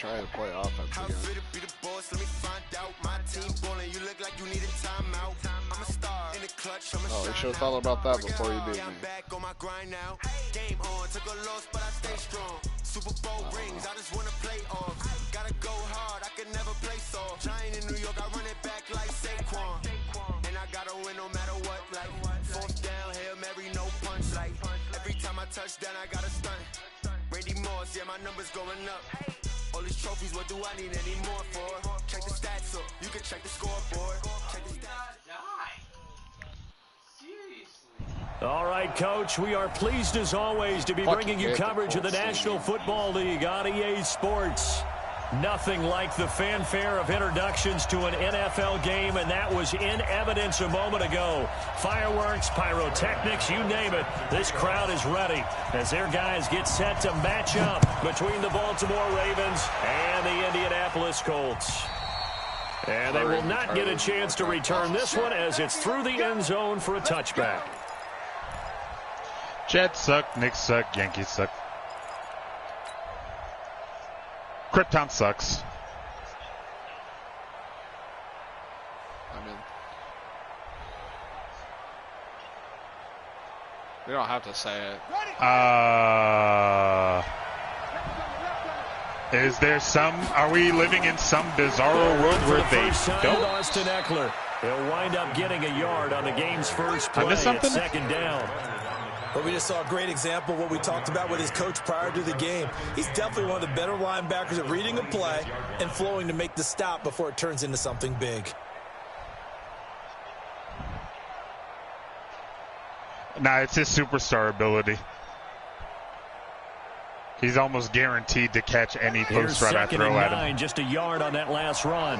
try to play offense again. Oh, you should have thought about that before you beat me. Super Bowl rings, I just wanna play off. Gotta go hard, I can never play soft. Giant in New York, I run it back like Saquon. And I gotta win no matter what, like fourth down, Hail Mary, no punch, like every time I touch down, I gotta stunt. Randy Moss, yeah, my numbers going up. All these trophies, what do I need any more for? Check the stats up, you can check the scoreboard. Check the stats. All right, Coach, we are pleased as always to be bringing you coverage of the National Football League on EA Sports. Nothing like the fanfare of introductions to an NFL game, and that was in evidence a moment ago. Fireworks, pyrotechnics, you name it. This crowd is ready as their guys get set to match up between the Baltimore Ravens and the Indianapolis Colts. And they will not get a chance to return this one as it's through the end zone for a touchback. Jets suck, Knicks suck, Yankees suck. Krypton sucks. I mean, we don't have to say it. Is there some, are we living in some bizarro world where they don't? Austin Eckler. He'll wind up getting a yard on the game's first play. I missed something? Second down. But we just saw a great example of what we talked about with his coach prior to the game. He's definitely one of the better linebackers at reading a play and flowing to make the stop before it turns into something big. Nah, it's his superstar ability. He's almost guaranteed to catch any post route I throw at him. Just a yard on that last run.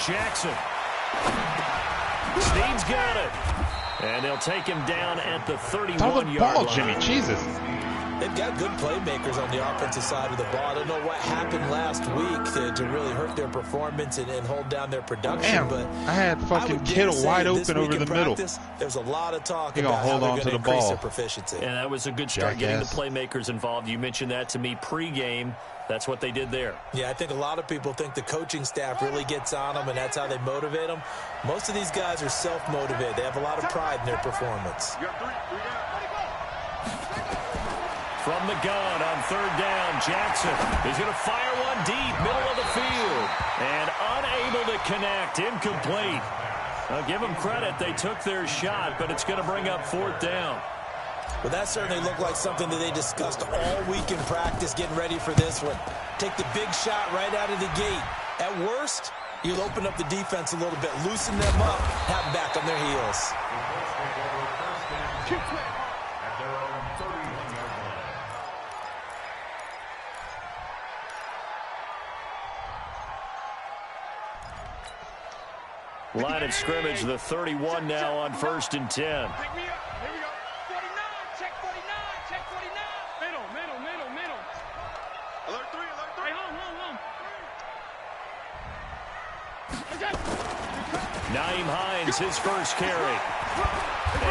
Jackson. Snead's got it. And they'll take him down at the 31-yard line. Jimmy, Jesus. They've got good playmakers on the offensive side of the ball. I don't know what happened last week to really hurt their performance and hold down their production. Damn, but I had fucking Kittle wide open over the middle. There's a lot of talk about how hold they're on going to to the increase ball. their proficiency. And that was a good start getting the playmakers involved. You mentioned that to me pregame. That's what they did there. Yeah, I think a lot of people think the coaching staff really gets on them, and that's how they motivate them. Most of these guys are self-motivated. They have a lot of pride in their performance. From the gun on third down, Jackson is going to fire one deep, middle of the field, and unable to connect, incomplete. I'll give them credit. They took their shot, but it's going to bring up fourth down. Well, that certainly looked like something that they discussed all week in practice, getting ready for this one. Take the big shot right out of the gate. At worst, you'll open up the defense a little bit, loosen them up, have them back on their heels. Line of scrimmage, the 31 now on 1st and 10. Nyheim Hines, his first carry.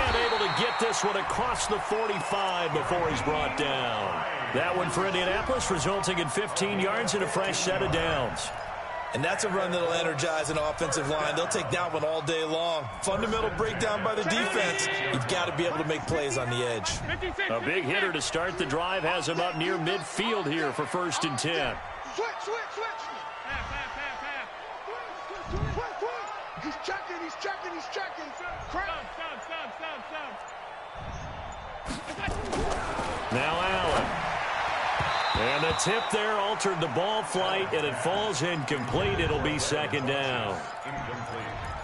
And able to get this one across the 45 before he's brought down. That one for Indianapolis, resulting in 15 yards and a fresh set of downs. And that's a run that'll energize an offensive line. They'll take that one all day long. Fundamental breakdown by the defense. You've got to be able to make plays on the edge. A big hitter to start the drive has him up near midfield here for 1st and 10. Switch. He's checking. Now Allen. And the tip there altered the ball flight, and it falls incomplete. It'll be second down.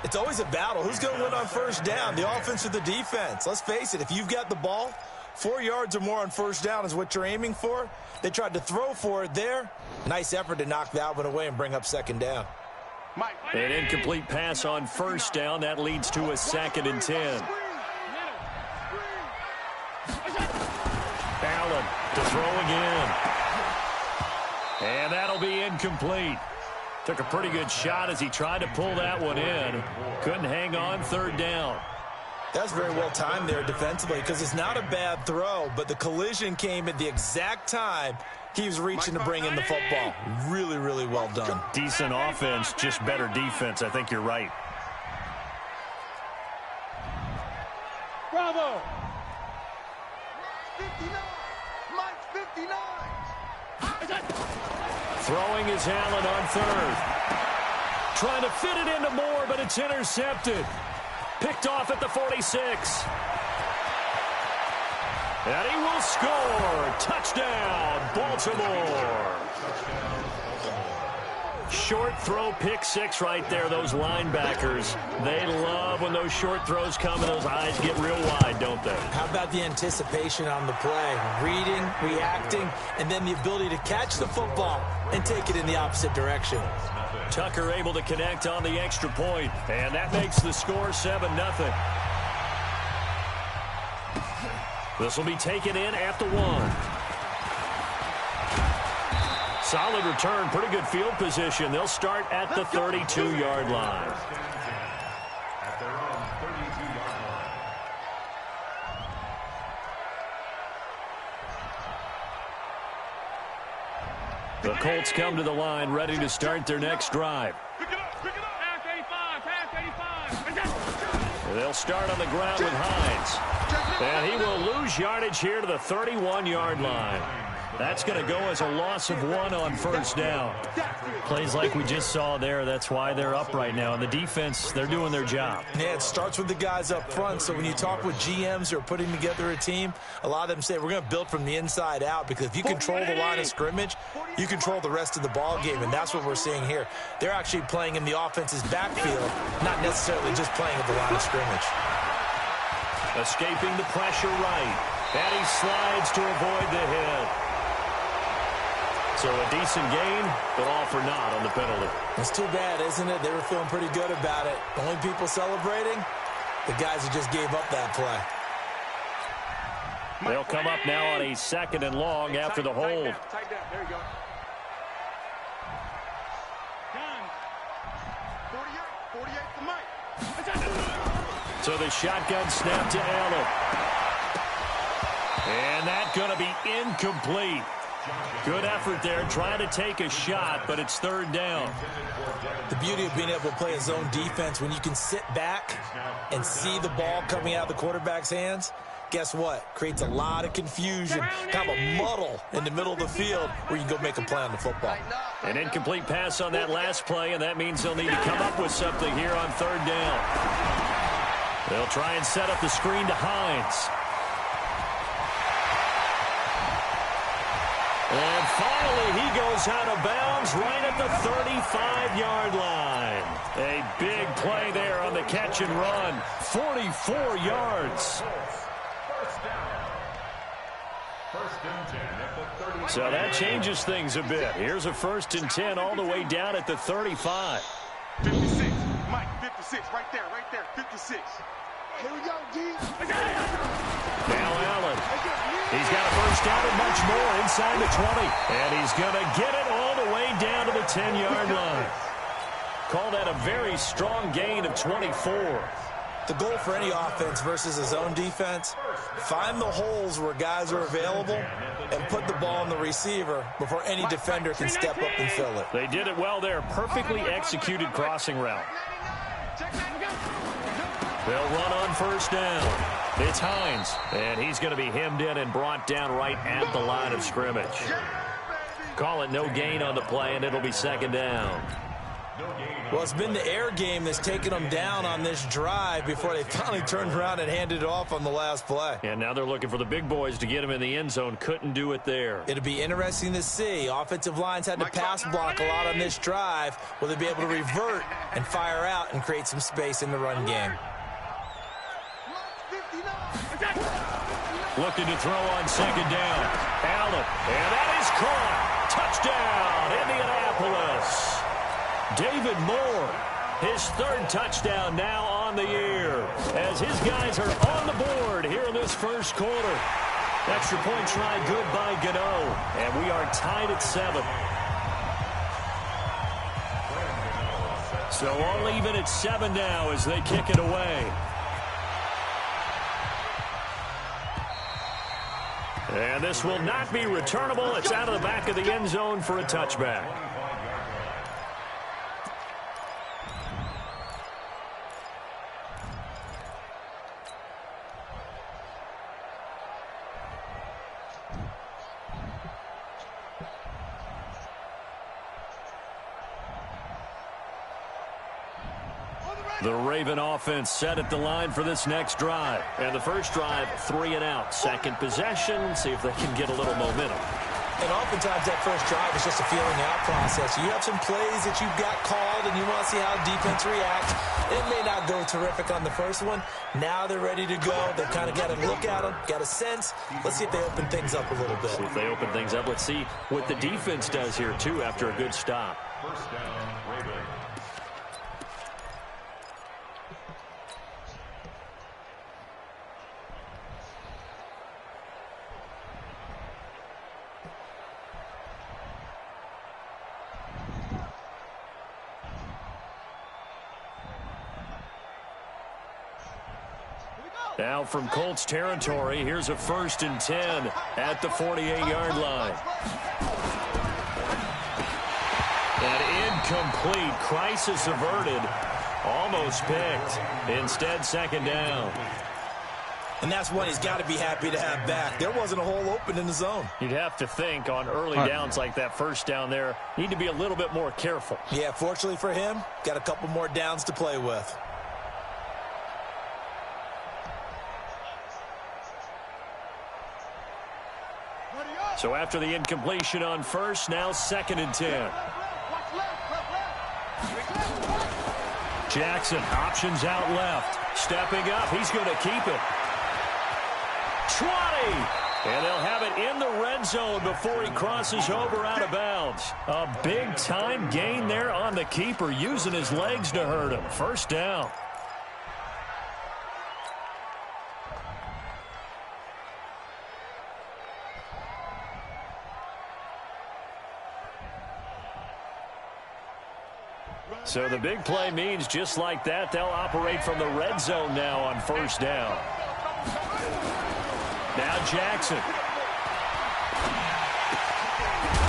It's always a battle. Who's going to win on first down, the offense or the defense? Let's face it, if you've got the ball, 4 yards or more on first down is what you're aiming for. They tried to throw for it there. Nice effort to knock that one away and bring up second down. An incomplete pass on first down. That leads to a 2nd and 10. Allen to throw again. And that'll be incomplete. Took a pretty good shot as he tried to pull that one in. Couldn't hang on, third down. That's very well timed there defensively because it's not a bad throw, but the collision came at the exact time he was reaching to bring in the football. Really, really well done. Decent offense, just better defense. I think you're right. Bravo! 59! Mike 59! Throwing is Allen on third. Trying to fit it into Moore, but it's intercepted. Picked off at the 46. And he will score. Touchdown, Baltimore. Short throw, pick six right there. Those linebackers, they love when those short throws come and those eyes get real wide, don't they? How about the anticipation on the play? Reading, reacting, and then the ability to catch the football and take it in the opposite direction. Tucker able to connect on the extra point, and that makes the score 7-0. This will be taken in at the 1. Solid return, pretty good field position. They'll start at the 32-yard line. At their own 32-yard line. The Colts come to the line, ready to start their next drive. Pick it up, pick it up. Pass 85, pass 85. They'll start on the ground with Hines. And he will lose yardage here to the 31-yard line. That's going to go as a loss of 1 on first down. Plays like we just saw there. That's why they're up right now. And the defense, they're doing their job. Yeah, it starts with the guys up front. So when you talk with GMs who are putting together a team, a lot of them say we're going to build from the inside out, because if you control the line of scrimmage, you control the rest of the ball game, and that's what we're seeing here. They're actually playing in the offense's backfield, not necessarily just playing at the line of scrimmage. Escaping the pressure right. And he slides to avoid the hit. So a decent gain, but all for naught on the penalty. It's too bad, isn't it? They were feeling pretty good about it. The only people celebrating, the guys who just gave up that play. They'll come up now on a 2nd and long after the hold. Tight down. There you go. Done. 48 to Mike. So the shotgun snap to Allen. And that's going to be incomplete. Good effort there, trying to take a shot, but it's 3rd down. The beauty of being able to play a zone defense, when you can sit back and see the ball coming out of the quarterback's hands, guess what? Creates a lot of confusion, kind of a muddle in the middle of the field where you can go make a play on the football. An incomplete pass on that last play, and that means they'll need to come up with something here on 3rd down. They'll try and set up the screen to Hines. And finally, he goes out of bounds right at the 35-yard line. A big play there on the catch and run. 44 yards. So that changes things a bit. Here's a 1st and 10 all the way down at the 35. 56. Mike, 56. Right there, 56. Here we go, G. Now Allen. He's got a 1st down and much more inside the 20. And he's going to get it all the way down to the 10-yard line. Call that a very strong gain of 24. The goal for any offense versus a zone defense, find the holes where guys are available and put the ball on the receiver before any defender can step up and fill it. They did it well there. Perfectly executed crossing route. They'll run on 1st down. It's Hines, and he's going to be hemmed in and brought down right at the line of scrimmage. Call it no gain on the play, and it'll be 2nd down. Well, it's been the air game that's taken them down on this drive before they finally turned around and handed it off on the last play. And now they're looking for the big boys to get him in the end zone. Couldn't do it there. It'll be interesting to see. Offensive lines had to pass block a lot on this drive. Will they be able to revert and fire out and create some space in the run game? Looking to throw on 2nd down. Allen, and that is caught. Touchdown, Indianapolis. David Moore, his 3rd touchdown now on the year, as his guys are on the board here in this 1st quarter. Extra point try good by Gano, and we are tied at 7. So all even at 7 now as they kick it away. And this will not be returnable. It's out of the back of the end zone for a touchback. The Raven offense set at the line for this next drive. And the first drive, 3 and out. Second possession, see if they can get a little momentum. And oftentimes that first drive is just a feeling out process. You have some plays that you've got called and you want to see how defense reacts. It may not go terrific on the first one. Now they're ready to go. They've kind of got a look at them, got a sense. Let's see if they open things up a little bit. See if they open things up. Let's see what the defense does here, too, after a good stop. First down, Raven. Now from Colts territory, here's a 1st and 10 at the 48-yard line. And incomplete. Crisis averted. Almost picked. Instead, second down. And that's one he's got to be happy to have back. There wasn't a hole open in the zone. You'd have to think on early downs like that first down there, need to be a little bit more careful. Yeah, fortunately for him, got a couple more downs to play with. So after the incompletion on first, now 2nd and 10. Jackson, options out left. Stepping up, he's going to keep it. 20! And they'll have it in the red zone before he crosses over out of bounds. A big-time gain there on the keeper, using his legs to hurt him. First down. So the big play means just like that, they'll operate from the red zone now on first down. Now Jackson.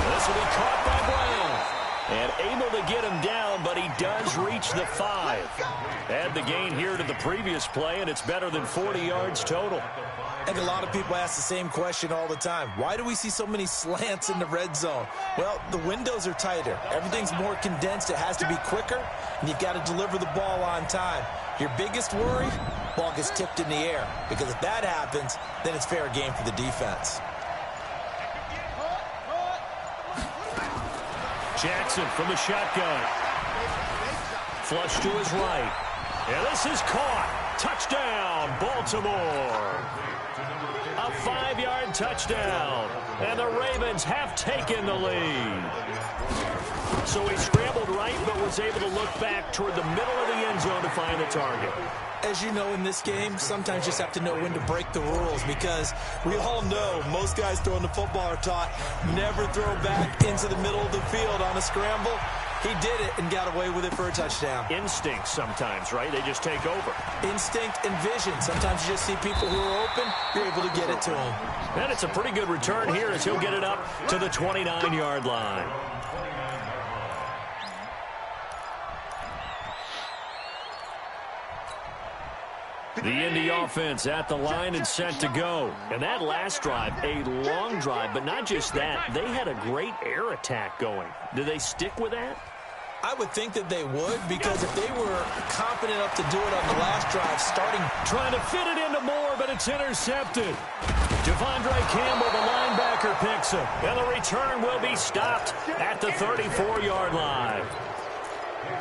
This will be caught by Brown. And able to get him down, but he does reach the 5. Add the gain here to the previous play, and it's better than 40 yards total. And a lot of people ask the same question all the time. Why do we see so many slants in the red zone? Well, the windows are tighter. Everything's more condensed. It has to be quicker, and you've got to deliver the ball on time. Your biggest worry, ball gets tipped in the air. Because if that happens, then it's fair game for the defense. Jackson from the shotgun. Flush to his right. And this is caught. Touchdown, Baltimore. A 5-yard touchdown. And the Ravens have taken the lead. So he scrambled right, but was able to look back toward the middle of the end zone to find the target. As you know, in this game, sometimes you just have to know when to break the rules, because we all know most guys throwing the football are taught never throw back into the middle of the field on a scramble. He did it and got away with it for a touchdown. Instinct sometimes, right? They just take over. Instinct and vision. Sometimes you just see people who are open, you're able to get it to them. And it's a pretty good return here as he'll get it up to the 29-yard line. The Indy offense at the line and set to go. And that last drive, a long drive, but not just that. They had a great air attack going. Do they stick with that? I would think that they would, because if they were confident enough to do it on the last drive, trying to fit it into Moore, but it's intercepted. Devondre Campbell, the linebacker, picks him. And the return will be stopped at the 34-yard line.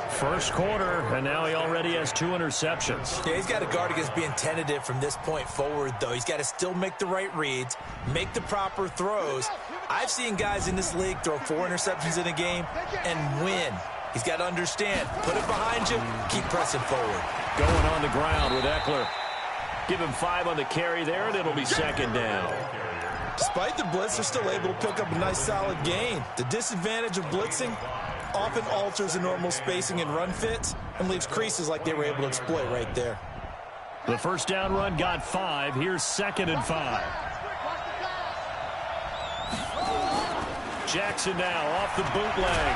First quarter, and now he already has 2 interceptions. Yeah, he's got to guard against being tentative from this point forward, though. He's got to still make the right reads, make the proper throws. I've seen guys in this league throw 4 interceptions in a game and win. He's got to understand, put it behind you, keep pressing forward. Going on the ground with Eckler. Give him 5 on the carry there, and it'll be second down. Despite the blitz, they're still able to pick up a nice solid gain. The disadvantage of blitzing often alters the normal spacing and run fits and leaves creases like they were able to exploit right there. The first down run got 5. Here's 2nd and 5. Jackson now off the bootleg.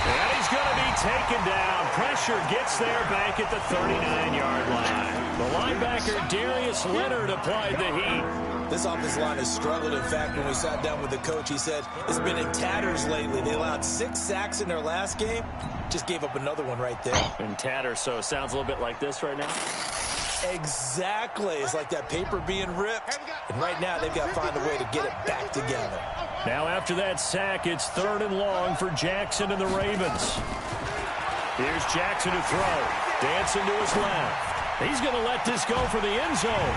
And he's going to be taken down. Pressure gets there back at the 39-yard line. The linebacker, Darius Leonard, applied the heat. This offensive line has struggled. In fact, when we sat down with the coach, he said it's been in tatters lately. They allowed 6 sacks in their last game. Just gave up another one right there. In tatters, so it sounds a little bit like this right now. Exactly. It's like that paper being ripped. And right now, they've got to find a way to get it back together. Now, after that sack, it's 3rd and long for Jackson and the Ravens. Here's Jackson to throw. Dancing to his left. He's going to let this go for the end zone.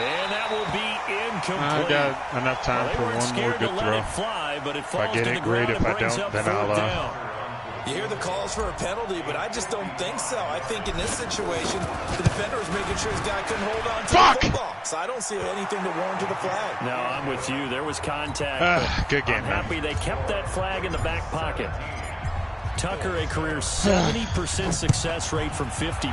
And that will be incomplete. I got enough time for one more good throw. Fly, but it falls if I get it, great. If I don't, then I'll... You hear the calls for a penalty, but I just don't think so. I think in this situation, the defender is making sure his guy couldn't hold on to the football. So I don't see anything to warrant to the flag. No, I'm with you. There was contact. Good game, I'm happy they kept that flag in the back pocket. Tucker, a career 70% success rate from 50+.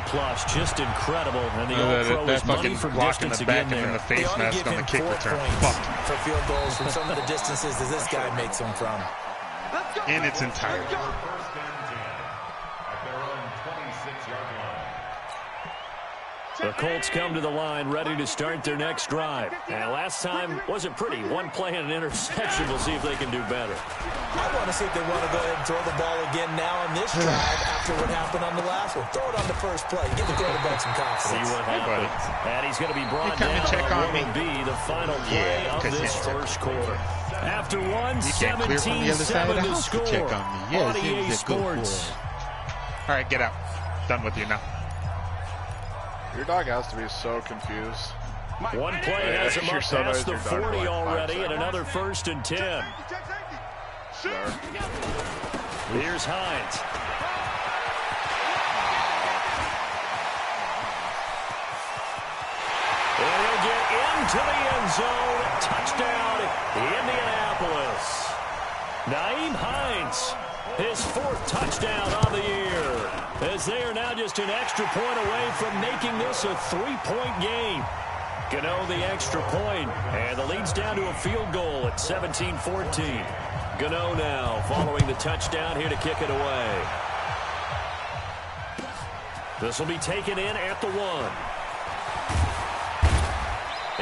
Just incredible. And the All-Pro is money from distance again there. In the face mask on the kick return. For field goals from some of the distances that this guy makes them from. In its entirety. The Colts come to the line ready to start their next drive. And last time wasn't pretty. One play and an interception. We'll see if they can do better. I want to see if they want to go ahead and throw the ball again now on this drive after what happened on the last one. Throw it on the first play. Give the quarterback some confidence. See what happens. And he's going to be brought down on what will be the final play of this first quarter. After 1:17-7 to score on EA Sports. All right, get out. Done with you now. Your dog has to be so confused. One play has him up past the 40 already, and another 1st and 10. Here's Hines. And he'll get into the end zone. Touchdown, Indianapolis. Nyheim Hines, his 4th touchdown on the year, as they are now just an extra point away from making this a 3-point game. Gano the extra point, and the lead's down to a field goal at 17-14. Gano now following the touchdown here to kick it away. This will be taken in at the 1.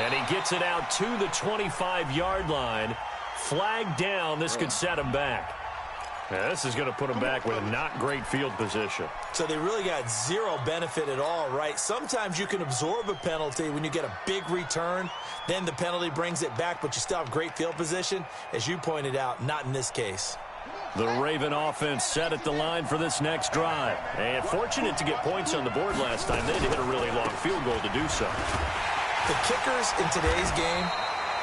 And he gets it out to the 25-yard line. Flag down. This could set him back. Now, this is going to put him back with not great field position. So they really got zero benefit at all, right? Sometimes you can absorb a penalty when you get a big return. Then the penalty brings it back, but you still have great field position. As you pointed out, not in this case. The Raven offense set at the line for this next drive. And fortunate to get points on the board last time. They had to hit a really long field goal to do so. The kickers in today's game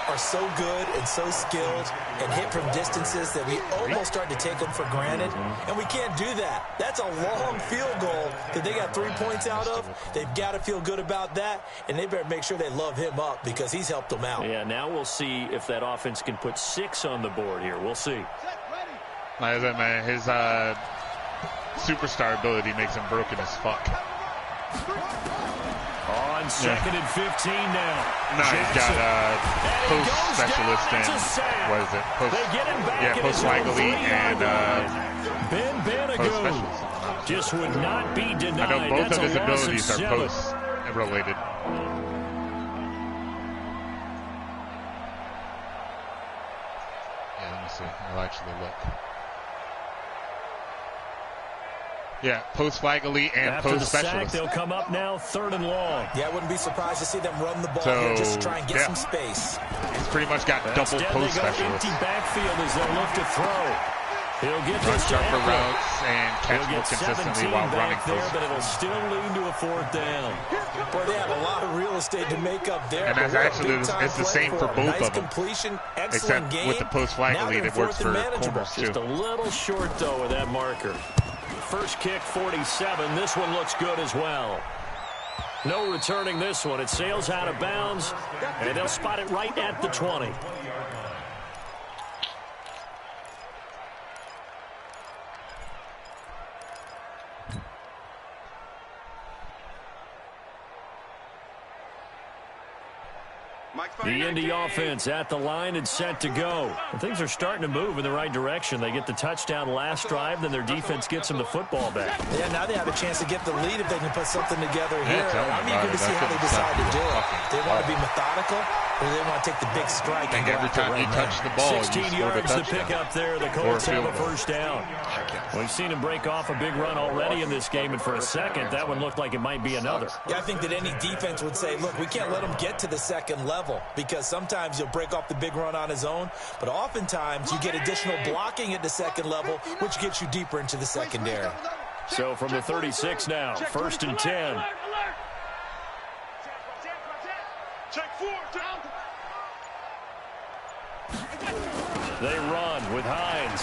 are so good and so skilled and hit from distances that we almost start to take them for granted. And we can't do that. That's a long field goal that they got 3 points out of. They've got to feel good about that, and they better make sure they love him up because he's helped them out. Yeah, now we'll see if that offense can put 6 on the board here. We'll see. Like I said, man, his superstar ability makes him broken as fuck. On 2nd and 15 now. No, he's got post specialist and what is it? Post Weigley and Ben Banago just would not be denied. I know both That's of his abilities are 7. post related. Yeah, let me see. I'll actually look. Yeah, post Weigley and after post the specialist. Sack, they'll come up now 3rd and long. Yeah, I wouldn't be surprised to see them run the ball here just to try and get some space. He's pretty much got double post specialist. Empty backfield as they look to throw. He'll get Run this sharper routes and catch more consistently while running there, post. but it'll still lead to a 4th down. Boy, they have a lot of real estate to make up there. And that's actually it's the same for both nice of them. Completion, except game. with the post Weigley, it works for corners too. Just a little short though with that marker. First kick 47. This one looks good as well. No returning this one. It sails out of bounds, and they'll spot it right at the 20. The Indy offense at the line and set to go. And things are starting to move in the right direction. They get the touchdown last drive, then their defense gets them the football back. Yeah, now they have a chance to get the lead if they can put something together here. I'm eager to see how they decide to do it. They want to be methodical, or they want to take the big strike. I think every time you touch the ball, 16 yards to pick up there. The Colts have a first down. We've seen him break off a big run already in this game, and for a second, that one looked like it might be another. Yeah, I think that any defense would say, look, we can't let him get to the second level, because sometimes he'll break off the big run on his own, but oftentimes you get additional blocking at the second level, which gets you deeper into the secondary. So from the 36 now, 1st and 10. They run with Hines.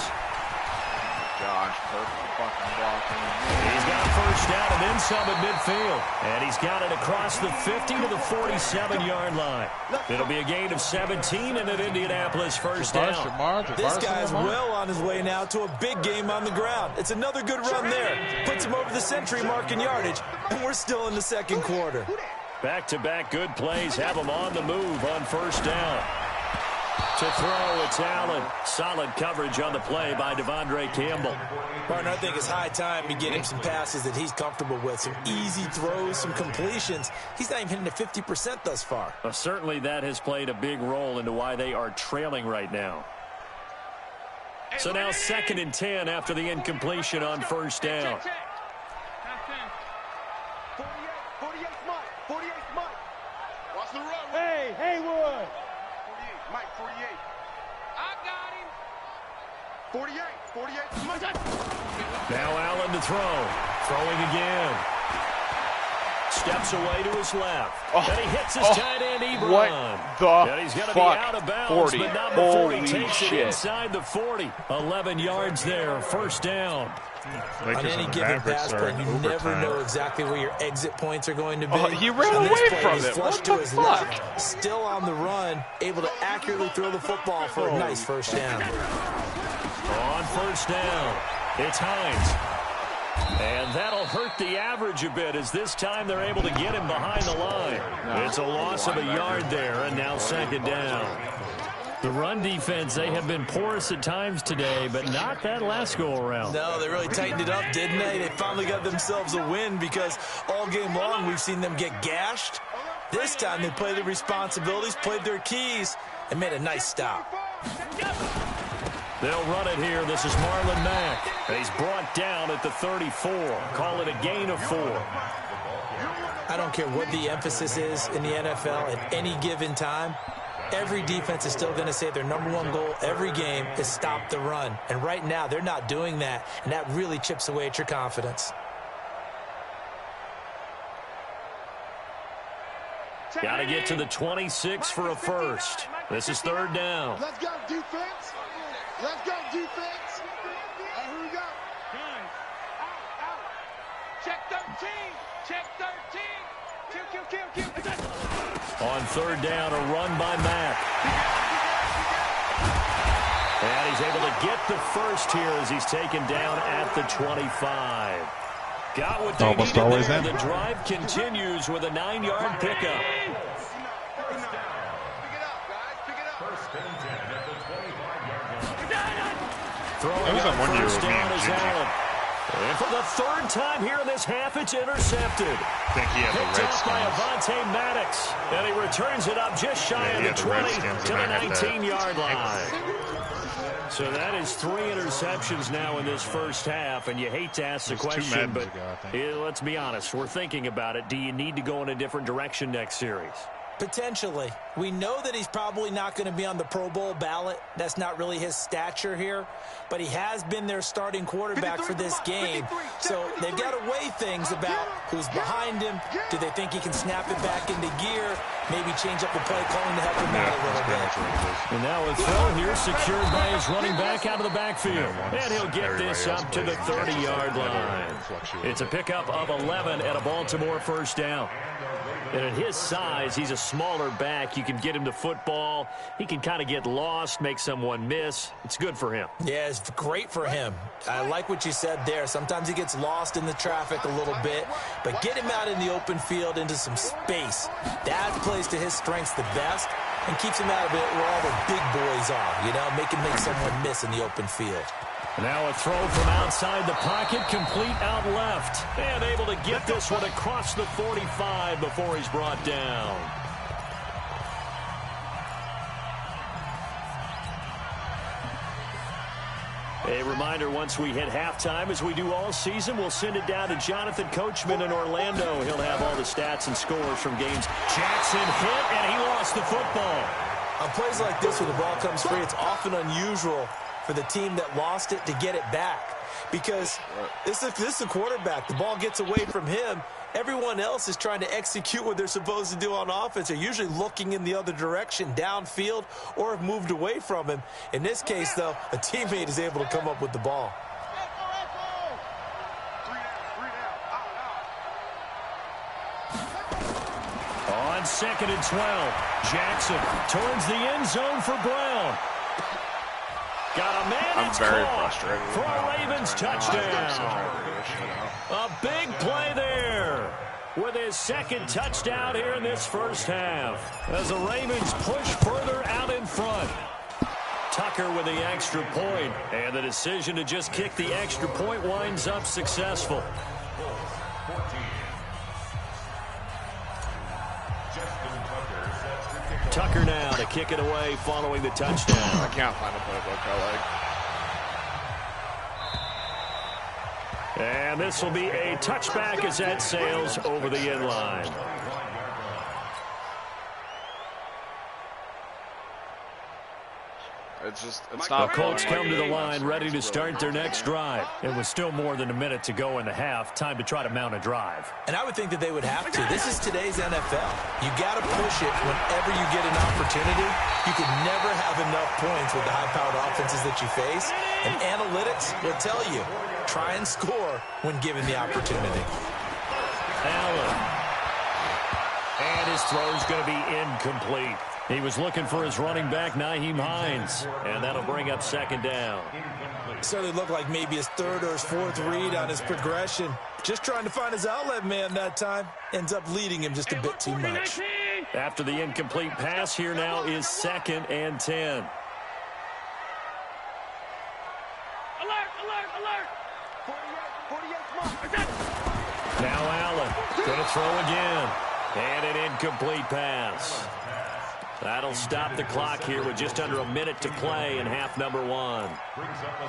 Gosh, perfect fucking blocking. He's got first down and then some at midfield. And he's got it across the 50 to the 47-yard line. It'll be a gain of 17 and an Indianapolis first down. This guy's well on his way now to a big game on the ground. It's another good run there. Puts him over the century mark in yardage, and we're still in the second quarter. Back-to-back good plays have him on the move on first down. To throw, it's Allen. Solid coverage on the play by Devondre Campbell. Martin, I think it's high time to get him some passes that he's comfortable with. Some easy throws, some completions. He's not even hitting the 50% thus far. Well, certainly that has played a big role into why they are trailing right now. So now 2nd and 10 after the incompletion on first down. 48 Mike. Watch the run. Hey, Haywood. 48, Mike, 48. I got him. 48. Now Allen to throw. Throwing again. Steps away to his left. And he hits his tight end, Ebron. What the and he's going to be out of bounds, 40. but not before he Holy takes shit. it inside the 40. 11 yards there, first down. On any given pass play, you never know exactly where your exit points are going to be. Oh, he ran away from it. Flush What to the his fuck? left, still on the run, able to accurately throw the football for a nice first down. On first down, it's Hines. And that'll hurt the average a bit as this time they're able to get him behind the line. It's a loss of a yard there, and now 2nd down. The run defense, they have been porous at times today, but not that last go-around. No, they really tightened it up, didn't they? They finally got themselves a win because all game long we've seen them get gashed. This time they played their responsibilities, played their keys, and made a nice stop. They'll run it here. This is Marlon Mack. He's brought down at the 34. Call it a gain of 4. I don't care what the emphasis is in the NFL at any given time. Every defense is still going to say their #1 goal every game is stop the run. And right now, they're not doing that, and that really chips away at your confidence. Got to get to the 26 for a first. This is 3rd down. Let's go, defense. Let's go, defense. Here we go. Out. Check 13. Check 13. Kill. On 3rd down, a run by Mack. And he's able to get the first here as he's taken down at the 25. Got what they Almost needed always there. in. The drive continues with a 9-yard pickup. Throwing That was on 1 year first with me down and is Jimmy. Allen. And for the 3rd time here in this half, it's intercepted. I think he had the Picked off by Redskins. Avonte Maddox. And he returns it up just shy of the 20 to the 19-yard line. So that is 3 interceptions now in this first half, and you hate to ask the question, but let's be honest, we're thinking about it. Do you need to go in a different direction next series? Potentially. We know that he's probably not going to be on the Pro Bowl ballot. That's not really his stature here. But he has been their starting quarterback for this game. So they've got to weigh things about who's behind him. Do they think he can snap it back into gear? Maybe change up the play calling to help him out a little bit. And now a throw here secured by his running back out of the backfield. And he'll get this up to the 30-yard line. It's a pickup of 11 at a Baltimore first down. And at his size, he's a smaller back. You can get him the football. He can kind of get lost, make someone miss. It's good for him. Yeah, it's great for him. I like what you said there. Sometimes he gets lost in the traffic a little bit, but get him out in the open field into some space. That plays to his strengths the best, and keeps him out of it where all the big boys are, you know, make someone miss in the open field. Now a throw from outside the pocket, complete out left. And able to get this one across the 45 before he's brought down. A reminder, once we hit halftime, as we do all season, we'll send it down to Jonathan Coachman in Orlando. He'll have all the stats and scores from games. Jackson hit, and he lost the football. On plays like this where the ball comes free, it's often unusual for the team that lost it to get it back. Because this is a quarterback. The ball gets away from him. Everyone else is trying to execute what they're supposed to do on offense. They're usually looking in the other direction, downfield, or have moved away from him. In this case, though, a teammate is able to come up with the ball. On 2nd and 12, Jackson towards the end zone for Brown. Got a man. I'm very frustrated for a Ravens touchdown. A big play there with his second touchdown here in this first half as the Ravens push further out in front. Tucker with the extra point, and the decision to just kick the extra point winds up successful. Tucker now to kick it away following the touchdown. I can't find a playbook I like. And this will be a touchback as that sails over the end line. It's not. The Colts come to the line ready to start their next drive. It was still more than a minute to go in the half. Time to try to mount a drive. And I would think that they would have to. This is today's NFL. You got to push it whenever you get an opportunity. You can never have enough points with the high-powered offenses that you face. And analytics will tell you, try and score when given the opportunity. Allen. And his throw is going to be incomplete. He was looking for his running back, Nyheim Hines, and that'll bring up second down. It certainly looked like maybe his third or his fourth read on his progression. Just trying to find his outlet man that time. Ends up leading him just a bit too much. After the incomplete pass, here now is 2nd and 10. Now Allen going to throw again. And an incomplete pass. That'll stop the clock here with just under a minute to play in half number 1.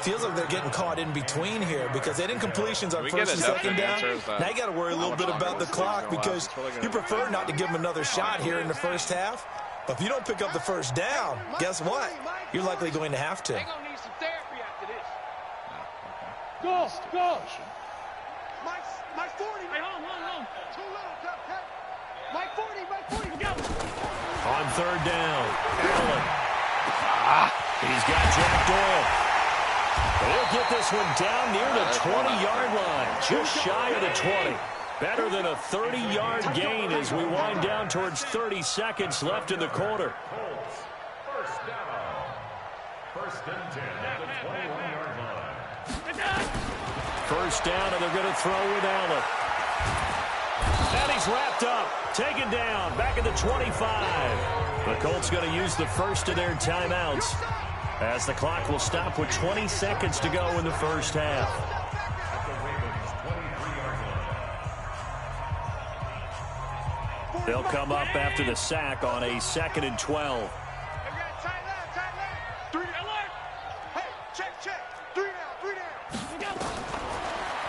Feels like they're getting caught in between here because they had incompletions on first and second down. Now you got to worry a little bit about the clock because you prefer not to give them another shot here in the first half. But if you don't pick up the first down, guess what? You're likely going to have to. They're going to need some therapy after this. Go, go. My 40. Hey, hold. Too little, Jeff. My 40, go. On 3rd down, Allen. He's got Jack Doyle. He'll get this one down near the 20-yard line, just shy of the 20. Better than a 30-yard gain as we wind down towards 30 seconds left in the quarter. First and 10 at the 21-yard line. First down, and they're going to throw with Allen. And he's wrapped up, taken down, back at the 25. The Colts going to use the first of their timeouts as the clock will stop with 20 seconds to go in the first half. They'll come up after the sack on a 2nd and 12.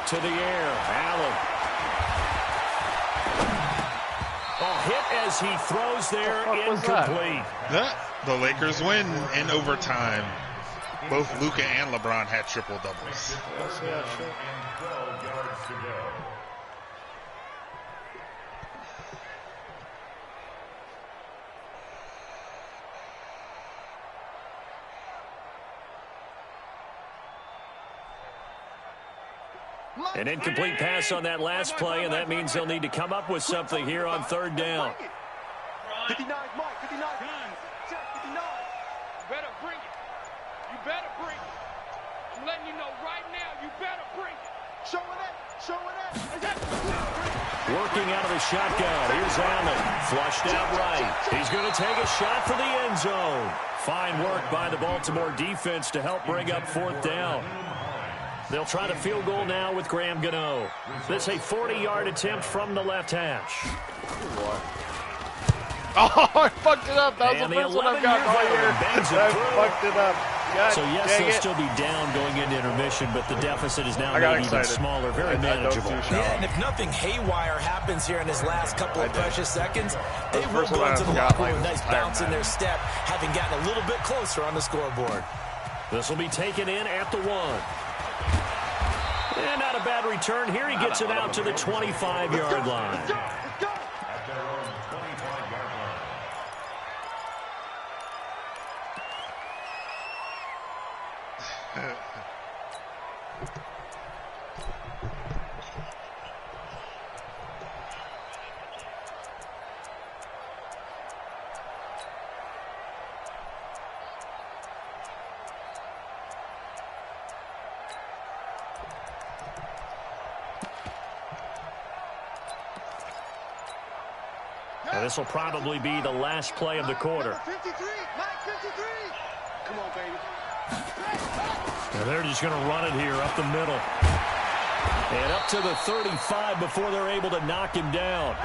To the air, Allen. Hit as he throws there, incomplete. The Lakers win in overtime. Both Luka and LeBron had triple doubles. An incomplete pass on that last play, and that means they'll need to come up with something here on 3rd down. 59, Mike, 59. 59. You better bring it. You better bring it. I'm letting you know right now, you better bring it. Working out of the shotgun. Here's Allen. Flushed out right. He's going to take a shot for the end zone. Fine work by the Baltimore defense to help bring up 4th down. They'll try the field goal now with Graham Gano. This is a 40-yard attempt from the left hash. Oh, I fucked it up. That was the first one I've got all year. I fucked it up. God, so, yes, they'll still be down going into intermission, but the deficit is now made even smaller, very manageable. Yeah, and if nothing haywire happens here in his last couple of precious seconds, they will go into the locker room with a nice bounce in their step, having gotten a little bit closer on the scoreboard. This will be taken in at the 1. And not a bad return. Here he gets it out to the 25-yard line. This will probably be the last play of the quarter. 53, Mike 53. Come on, baby. And they're just going to run it here up the middle. And up to the 35 before they're able to knock him down.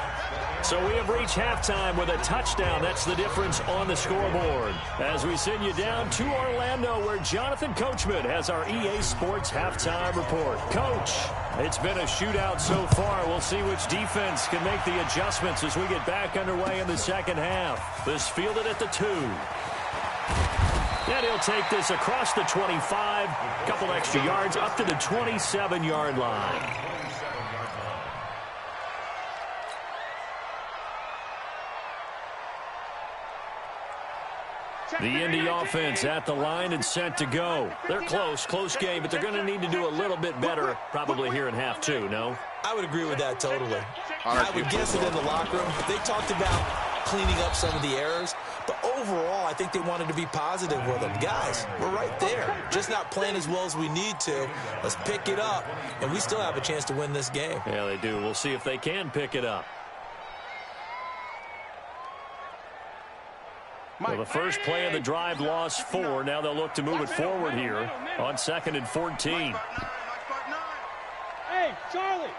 So we have reached halftime with a touchdown. That's the difference on the scoreboard. As we send you down to Orlando, where Jonathan Coachman has our EA Sports halftime report. Coach, it's been a shootout so far. We'll see which defense can make the adjustments as we get back underway in the second half. This fielded at the 2. And he'll take this across the 25, a couple extra yards up to the 27-yard line. The Indy offense at the line and set to go. They're close game, but they're going to need to do a little bit better probably here in half 2, no? I would agree with that totally. I would guess it in the locker room. They talked about cleaning up some of the errors, but overall, I think they wanted to be positive with them. Guys, we're right there. Just not playing as well as we need to. Let's pick it up, and we still have a chance to win this game. Yeah, they do. We'll see if they can pick it up. Well, the first play of the drive lost 4. Now they'll look to move it forward here on 2nd and 14. Hey, Charlie.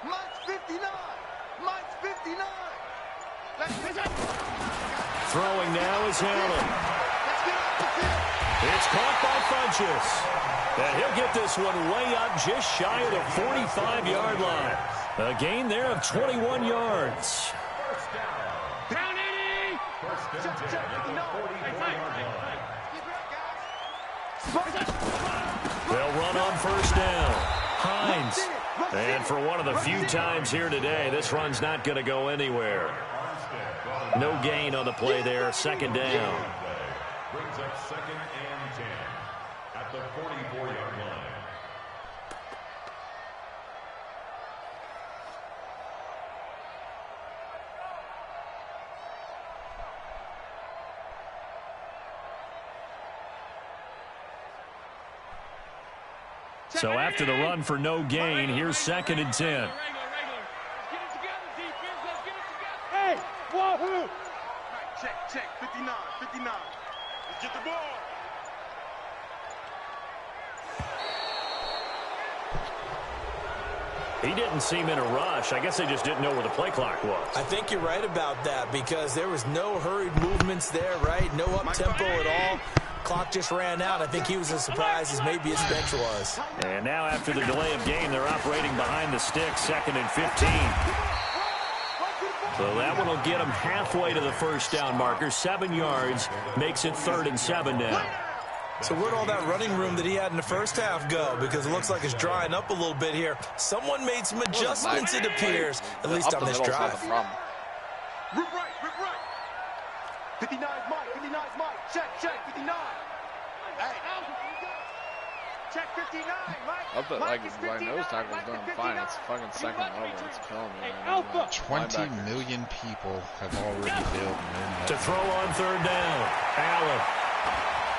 Mike's 59. Mike's 59. Throwing now is Allen. It's caught by Funchess. And he'll get this one way up just shy of the 45-yard line. A gain there of 21 yards. They'll run on first down. Hines. And for one of the few times here today, this run's not going to go anywhere. No gain on the play there. 2nd down. Brings up 2nd and 10 at the 44-yard line. So after the run for no gain, here's 2nd and 10. Hey, wahoo! Check, 59. Let's get the ball. He didn't seem in a rush. I guess they just didn't know where the play clock was. I think you're right about that because there was no hurried movements there, right? No up-tempo at all. Clock just ran out. I think he was as surprised as maybe his bench was. And now after the delay of game, they're operating behind the sticks, 2nd and 15. So that one will get them halfway to the first down marker. 7 yards makes it 3rd and 7 now. So where'd all that running room that he had in the first half go? Because it looks like it's drying up a little bit here. Someone made some adjustments, it appears, at least on this drive. Rip right. 59's Mike. Check, 59. Hey. Check 59, Mike. Up at, like, my nose tackle's doing fine. It's fucking 2nd over. It's killing me. Alpha. 20 million people have already failed. To throw on 3rd down. Allen.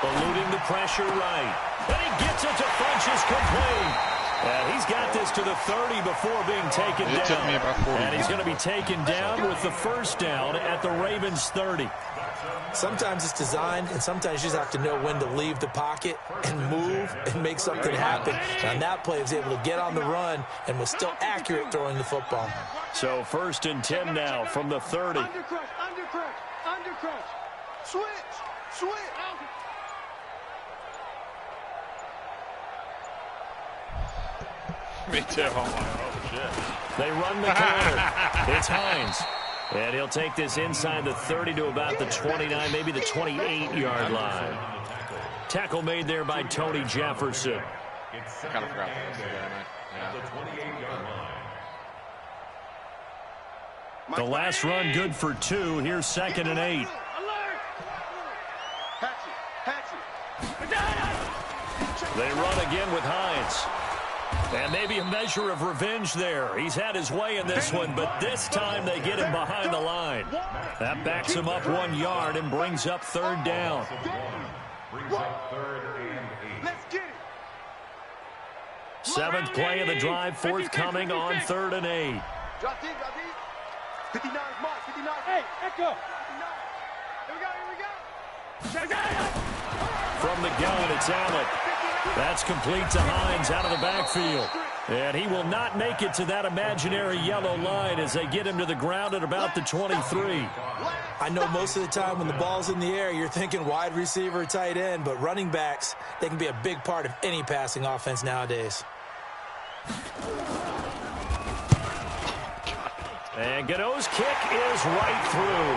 Eluding the pressure right. And he gets it to Funchess complete. And he's got this to the 30 before being taken down. It took me about 40 And he's going to be taken down with the first down at the Ravens' 30. Sometimes it's designed, and sometimes you just have to know when to leave the pocket and move and make something happen. And that play was able to get on the run and was still accurate throwing the football. So 1st and 10 now from the 30. Undercrush, undercrush, undercrush. Switch, switch. Me too. Oh, shit. They run the corner. It's Hines. And he'll take this inside the 30 to about the 29, maybe the 28-yard line. Tackle made there by Tony Jefferson. I kind of forgot that. Yeah. The last run good for 2. Here's 2nd and 8. They run again with Hines. And maybe a measure of revenge there. He's had his way in this one, but this time they get him behind the line. That backs him up 1 yard and brings up 3rd down. Let's get it. 7th play of the drive, forthcoming on 3rd and 8. Drop deep, drop deep. 59, Mark, 59. Hey, Echo. 59. Here we go. From the gun, it's Allen. That's complete to Hines out of the backfield. And he will not make it to that imaginary yellow line as they get him to the ground at about the 23. I know most of the time when the ball's in the air, you're thinking wide receiver, tight end, but running backs, they can be a big part of any passing offense nowadays. And Godot's kick is right through.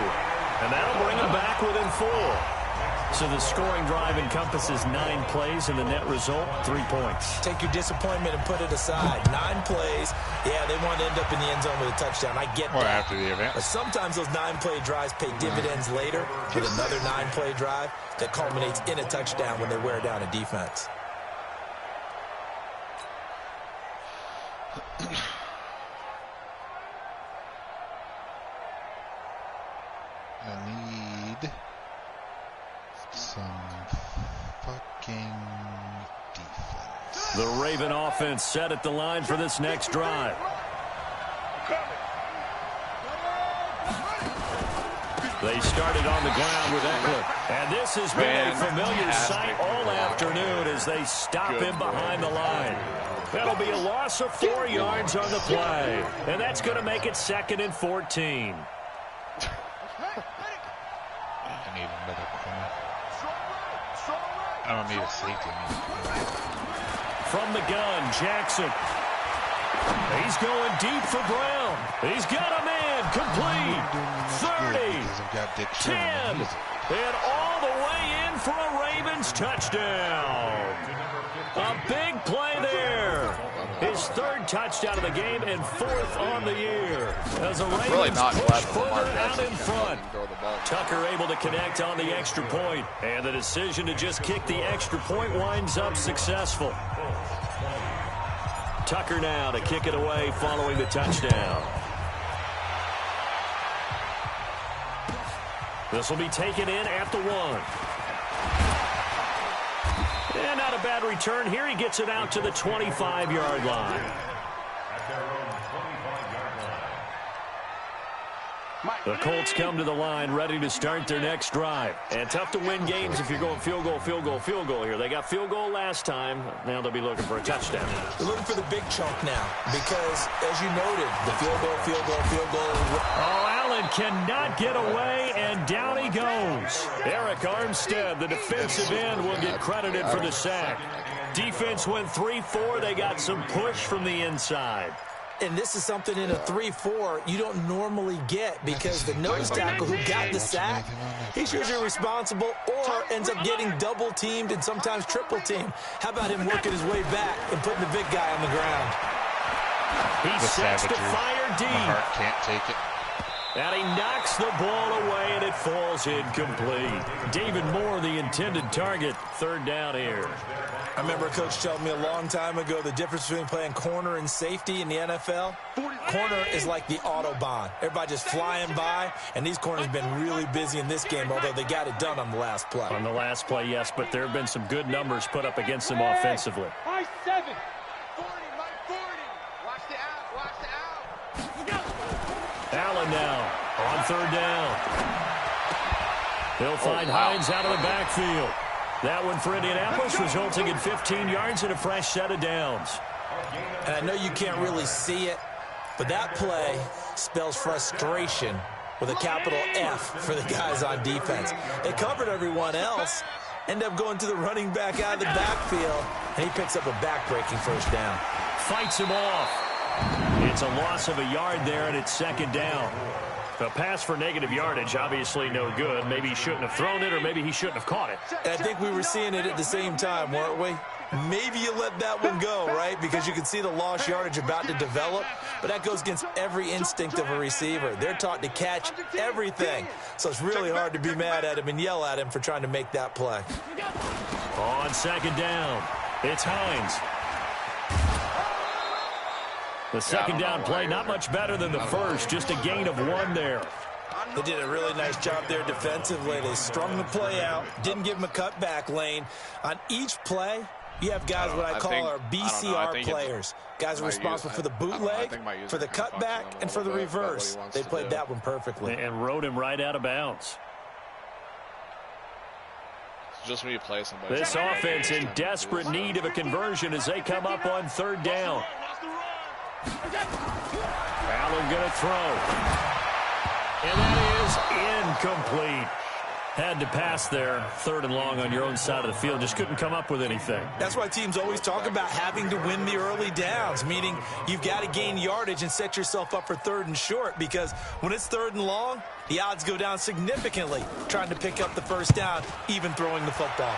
And that'll bring him back within 4. So the scoring drive encompasses 9 plays, and the net result, 3 points. Take your disappointment and put it aside. 9 plays. Yeah, they want to end up in the end zone with a touchdown. I get that. Or after the event. But sometimes those 9-play drives pay dividends later with another 9-play drive that culminates in a touchdown when they wear down a defense. I need some fucking defense. The Raven offense set at the line for this next drive. They started on the ground with Eckler. And this has been a familiar sight all afternoon as they stop him behind the line. That'll be a loss of 4 yards on the play. And that's going to make it 2nd and 14. I need another corner. I don't need a safety. From the gun, Jackson. He's going deep for Brown. He's got a man complete. 30, 10, and all the way in for a Ravens touchdown. A big play there. His 3rd touchdown of the game and 4th on the year. As the Ravens push further out in front. Tucker able to connect on the extra point. And the decision to just kick the extra point winds up successful. Tucker now to kick it away following the touchdown. This will be taken in at the 1. And not a bad return here. He gets it out to the 25-yard line. The Colts come to the line ready to start their next drive. And tough to win games if you're going field goal, field goal, field goal here. They got field goal last time. Now they'll be looking for a touchdown. They're looking for the big chunk now because, as you noted, the field goal, field goal, field goal. Oh, Allen cannot get away, and down he goes. Eric Armstead, the defensive end, will get credited for the sack. Defense went 3-4. They got some push from the inside. And this is something in a 3-4 you don't normally get because the nose tackle who got the sack, he's usually responsible or ends up getting double-teamed and sometimes triple-teamed. How about him working his way back and putting the big guy on the ground? He sets to fire deep. My heart can't take it. And he knocks the ball away, and it falls incomplete. David Moore, the intended target, 3rd down here. I remember a coach telling me a long time ago the difference between playing corner and safety in the NFL. Corner is like the Autobahn. Everybody just flying by, and these corners have been really busy in this game, although they got it done on the last play. On the last play, yes, but there have been some good numbers put up against them offensively. High 7. Allen now on third down. They'll find Hines out of the backfield. That one for Indianapolis, resulting in 15 yards and a fresh set of downs. And I know you can't really see it, but that play spells frustration with a capital F for the guys on defense. They covered everyone else, end up going to the running back out of the backfield, and he picks up a back-breaking first down. Fights him off. It's a loss of a yard there, and it's second down. A pass for negative yardage, obviously no good. Maybe he shouldn't have thrown it, or maybe he shouldn't have caught it. And I think we were seeing it at the same time, weren't we? Maybe you let that one go, right? Because you can see the lost yardage about to develop, but that goes against every instinct of a receiver. They're taught to catch everything, so it's really hard to be mad at him and yell at him for trying to make that play. On second down, it's Hines. The second down play, not much better than the first, just a gain of 1 there. They did a really nice job there defensively. They strung the play out, didn't give him a cutback lane. On each play, you have guys what I call our BCR players. Guys are responsible for the bootleg, for the cutback, and for the reverse. They played that one perfectly. And rode him right out of bounds. Just when you play somebody. This offense in desperate need of a conversion as they come up on third down. Allen going to throw. And that is incomplete. Had to pass there, third and long on your own side of the field. Just couldn't come up with anything. That's why teams always talk about having to win the early downs, meaning you've got to gain yardage and set yourself up for third and short, because when it's third and long, the odds go down significantly trying to pick up the first down, even throwing the football.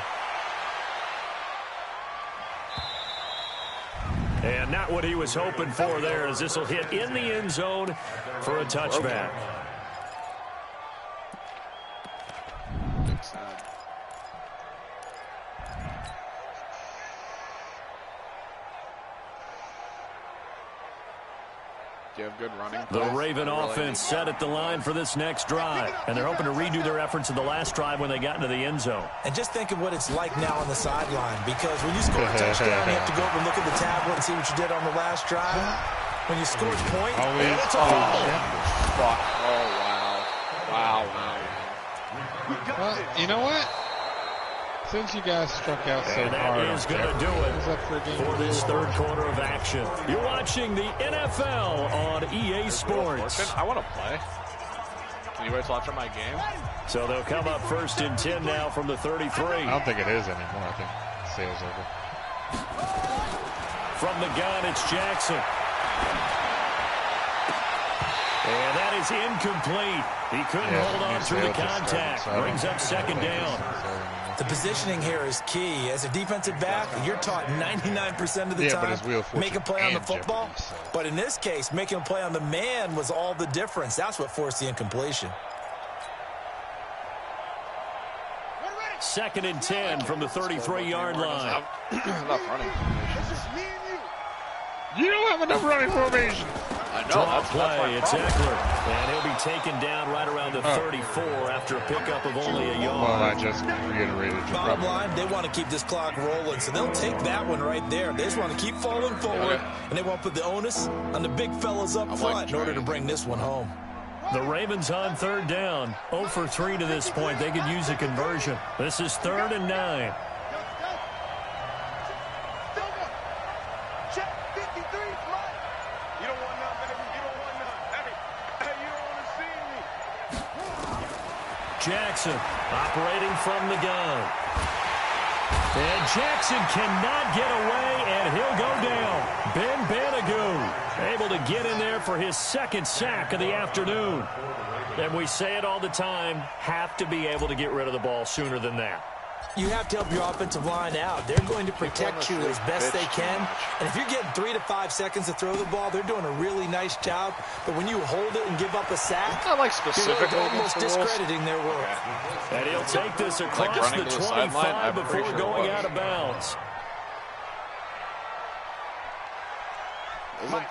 And not what he was hoping for there, as this will hit in the end zone for a touchback. You have good running the Raven offense set at the line for this next drive, and they're hoping to redo their efforts in the last drive when they got into the end zone. And just think of what it's like now on the sideline, because when you score a touchdown, you have to go over and look at the tablet and see what you did on the last drive. When you score a point, it's a fumble. Oh, wow. Well, you know what? Since you guys struck out so hard, that is going to do it for this third quarter of action. You're watching the NFL on EA Sports. I want to play. Can you wait till after my game? So they'll come up first and 10 now from the 33. I don't think it is anymore. I think the sale's over. From the gun, it's Jackson. And that is incomplete. He couldn't hold on through the contact. Brings up second down. The positioning here is key. As a defensive back, you're taught 99% of the time make a play on the football. But in this case, making a play on the man was all the difference. That's what forced the incompletion. Second and 10 from the 33-yard line. Enough running. You don't have enough running formation. I know. Draw play. It's Eckler. And he'll be taken down right around the 34 after a pickup of only a yard. Well, I just reiterated your bottom line, they want to keep this clock rolling, so they'll take that one right there. They just want to keep falling forward, and they want to put the onus on the big fellas up front in order to bring this one home. The Ravens on third down. 0 for 3 to this point. They could use a conversion. This is 3rd and 9. Jackson operating from the gun. And Jackson cannot get away, and he'll go down. Ben Banagoo able to get in there for his second sack of the afternoon. And we say it all the time, have to be able to get rid of the ball sooner than that. You have to help your offensive line out. They're going to protect you as best they can. And if you're getting 3 to 5 seconds to throw the ball, they're doing a really nice job. But when you hold it and give up a sack, not like specifically you're almost discrediting their work. And he'll take this across the 25 before going out of bounds.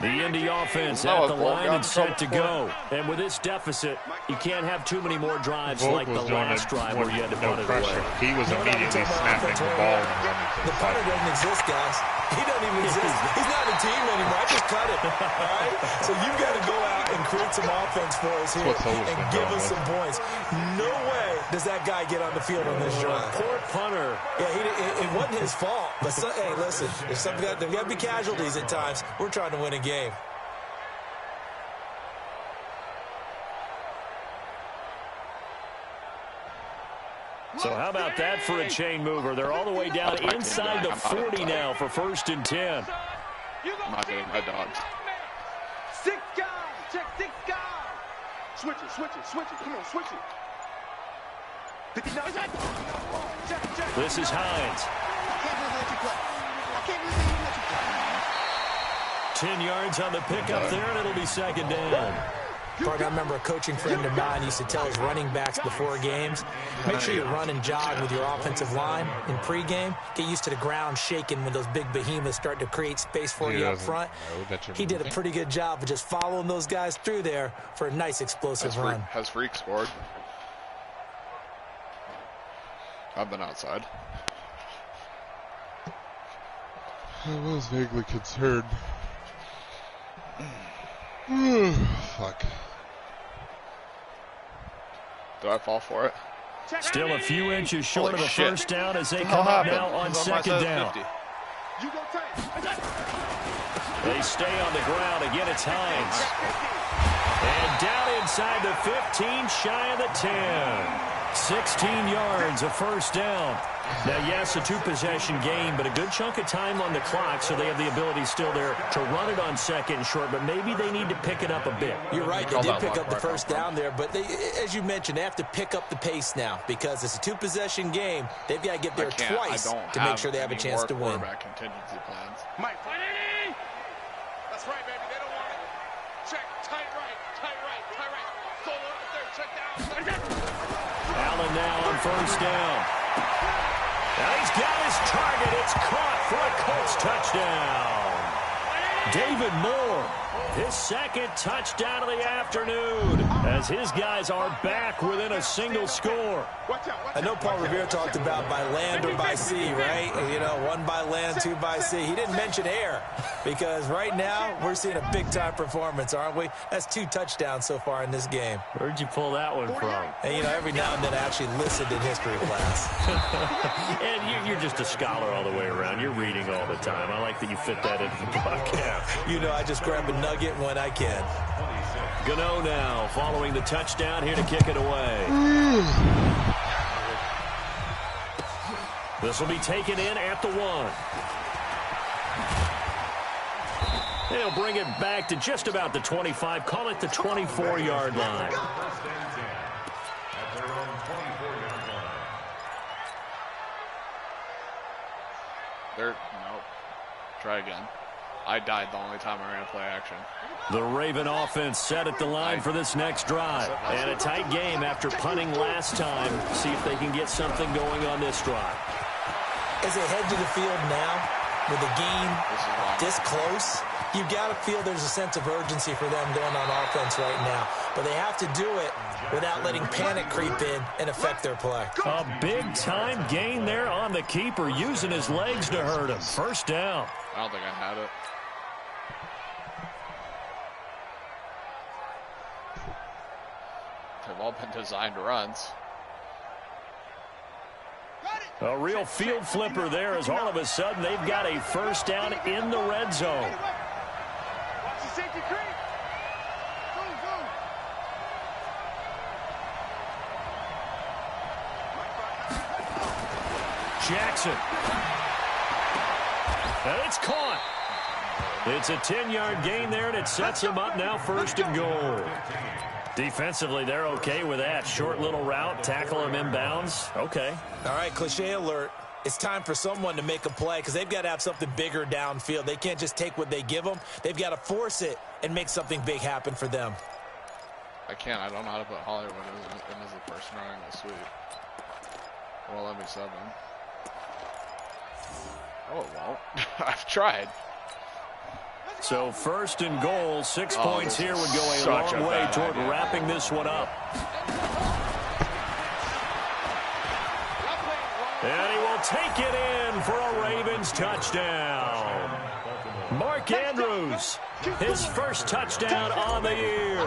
The Indy offense at the line and set to go. And with this deficit, you can't have too many more drives like the last drive where you had to punt it away. He was immediately snapping the ball and running to the punter doesn't exist, guys. He doesn't even exist. He's not a team anymore. I just cut it. All right? So you've got to go out and create some offense for us here and give us some points. No way does that guy get on the field on this drive. Poor punter. Yeah, it wasn't his fault. But hey, listen, there's got to be casualties at times. We're trying to win a game. So how about that for a chain mover? They're all the way down inside the 40 now for 1st and 10. I'm not getting my dogs. 6 guys. Check 6 guys. Switch it. Come on, switch it. This is Hines. I can't believe they let you play. 10 yards on the pickup there, and it'll be 2nd down. I remember a coaching friend of mine used to tell his running backs before games, make sure you run and jog with your offensive line in pregame. Get used to the ground shaking when those big behemoths start to create space for you up front. He did a pretty good job of just following those guys through there for a nice explosive run. Has Freak scored? I've been outside. I was vaguely concerned. Fuck. Do I fall for it? Still a few inches short of the first down as they come up now on 2nd down. They stay on the ground. Again, it's Hines. And down inside the 15, shy of the 10. 16 yards, a 1st down. Now, yes, a 2-possession game, but a good chunk of time on the clock, so they have the ability still there to run it on 2nd and short, but maybe they need to pick it up a bit. You're right, they did pick up the 1st down there, but they, as you mentioned, they have to pick up the pace now because it's a 2-possession game. They've got to get there twice to make sure they have a chance to win. Contingency plans. Mike, that's right, baby. They don't want it. Check, tight right. Solo up there, check down. Allen now on 1st down. Now he's got his target. It's caught for a Colts touchdown. David Moore, his 2nd touchdown of the afternoon, as his guys are back within a single score. I know Paul Revere talked about by land or by sea, right? You know, 1 by land, 2 by sea. He didn't mention air because right now we're seeing a big-time performance, aren't we? That's 2 touchdowns so far in this game. Where'd you pull that one from? And, you know, every now and then I actually listened in history class. And you're just a scholar all the way around. You're reading all the time. I like that you fit that into the broadcast. You know, I just grab a nugget when I can. Gano now following the touchdown here to kick it away. This will be taken in at the 1. They'll bring it back to just about the 25. Call it the 24-yard line. Nope. Try again. I died the only time I ran play action. The Raven offense set at the line for this next drive. And a tight game after punting last time. See if they can get something going on this drive. As they head to the field now, with the game this close, you've got to feel there's a sense of urgency for them going on offense right now. But they have to do it without letting panic creep in and affect their play. A big-time gain there on the keeper, using his legs to hurt him. 1st down. I don't think I had it. They've all been designed runs. A real field flipper there as all of a sudden they've got a 1st down in the red zone. Watch the safety creep. Go. Jackson. And it's caught. It's a 10-yard gain there, and it sets him up now 1st and goal. Defensively, they're okay with that. Short little route, tackle him inbounds. Okay. All right, cliche alert. It's time for someone to make a play because they've got to have something bigger downfield. They can't just take what they give them. They've got to force it and make something big happen for them. I can't. I don't know how to put Hollywood in as the person running the sweep. Well, let me sub him. Oh, it won't. I've tried. So first and goal, 6 points here would go a long way toward wrapping this one up. And he will take it in for a Ravens touchdown. Mark Andrews, his first touchdown on the year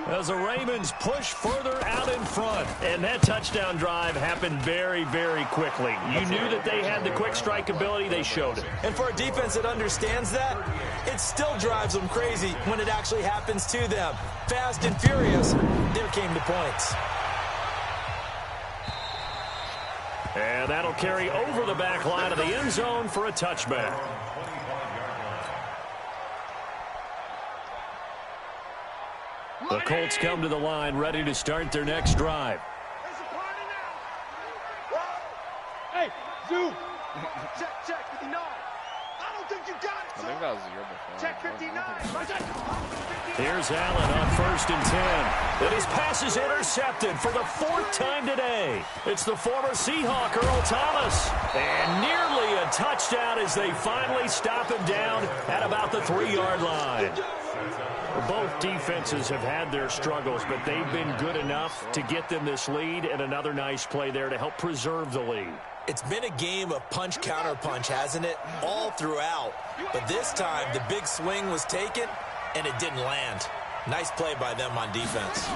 as the Ravens push further out in front. And that touchdown drive happened very, very quickly. You knew that they had the quick strike ability. They showed it. And for a defense that understands that, it still drives them crazy when it actually happens to them. Fast and furious, there came the points. And that'll carry over the back line of the end zone for a touchback. The Colts come to the line, ready to start their next drive. Hey, Zoo. Check, 59. I don't think you got it, I think that was the year before. Check 59. Here's Allen on 1st and 10. And his pass is intercepted for the 4th time today. It's the former Seahawk, Earl Thomas. And nearly a touchdown as they finally stop him down at about the 3-yard line. Both defenses have had their struggles, but they've been good enough to get them this lead, and another nice play there to help preserve the lead. It's been a game of punch-counter-punch, hasn't it? All throughout. But this time, the big swing was taken, and it didn't land. Nice play by them on defense.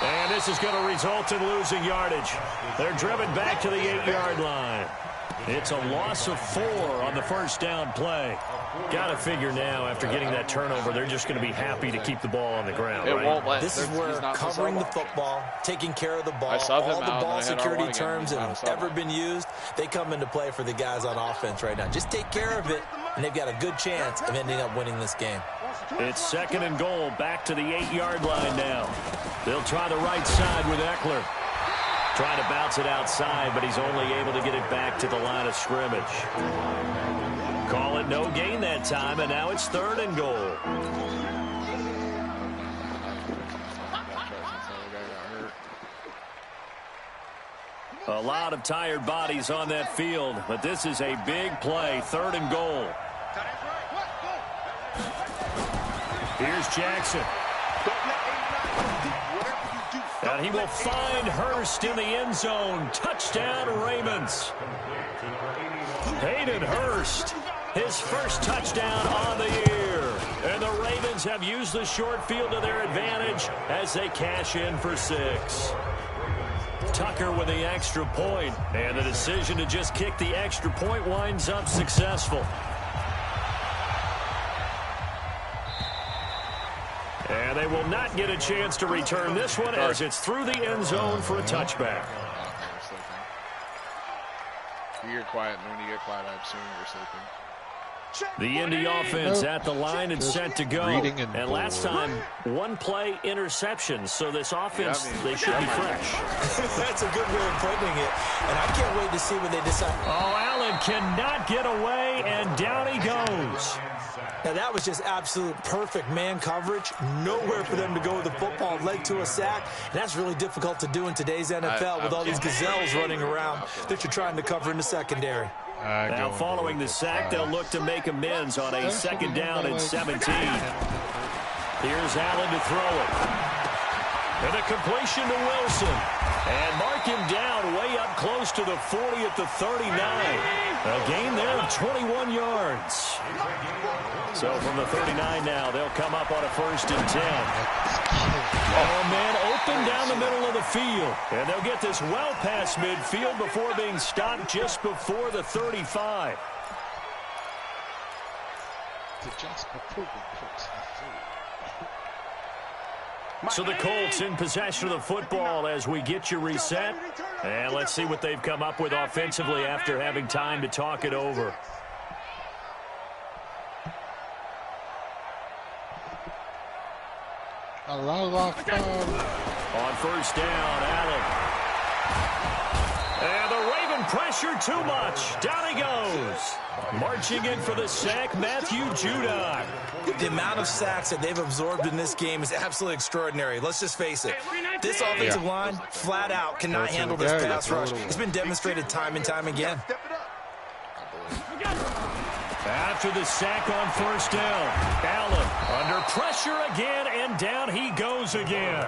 And this is going to result in losing yardage. They're driven back to the 8-yard line. It's a loss of 4 on the first down play. Got to figure now, after getting that turnover, they're just going to be happy to keep the ball on the ground, right? This is where covering the football, taking care of the ball, all the ball security terms that have ever been used, they come into play for the guys on offense right now. Just take care of it, and they've got a good chance of ending up winning this game. It's 2nd and goal, back to the 8-yard line now. They'll try the right side with Eckler. Trying to bounce it outside, but he's only able to get it back to the line of scrimmage. Call it no gain that time, and now it's 3rd and goal. A lot of tired bodies on that field, but this is a big play, 3rd and goal. Here's Jackson. And he will find Hurst in the end zone. Touchdown, Ravens. Hayden Hurst, his first touchdown on the year. And the Ravens have used the short field to their advantage as they cash in for 6. Tucker with the extra point, and the decision to just kick the extra point winds up successful. And they will not get a chance to return this one as it's through the end zone for a touchback. You get quiet, and when you get quiet, I assume you're sleeping. The Indy offense at the line and set to go. And last time, 1 play interception. So this offense, they should be fresh. That's a good way of putting it. And I can't wait to see what they decide. Oh, Allen cannot get away, and down he goes. Now, that was just absolute perfect man coverage. Nowhere for them to go with the football. Led to a sack. And that's really difficult to do in today's NFL with all these gazelles running around that you're trying to cover in the secondary. Now, following the sack, they'll look to make amends on a 2nd down and 17. Here's Allen to throw it. And a completion to Wilson. And mark him down way up close to the 40 at the 39. A gain there of 21 yards. So from the 39 now, they'll come up on a 1st and 10. Oh, man, open down the middle of the field. And they'll get this well past midfield before being stopped just before the 35. So the Colts in possession of the football as we get you reset. And let's see what they've come up with offensively after having time to talk it over. On 1st down, Allen. And the Raven pressure too much. Down he goes. Marching in for the sack, Matthew Judon. The amount of sacks that they've absorbed in this game is absolutely extraordinary. Let's just face it. This offensive line, flat out, cannot handle this pass rush. It's been demonstrated time and time again. After the sack on first down, Allen under pressure again, and down he goes again.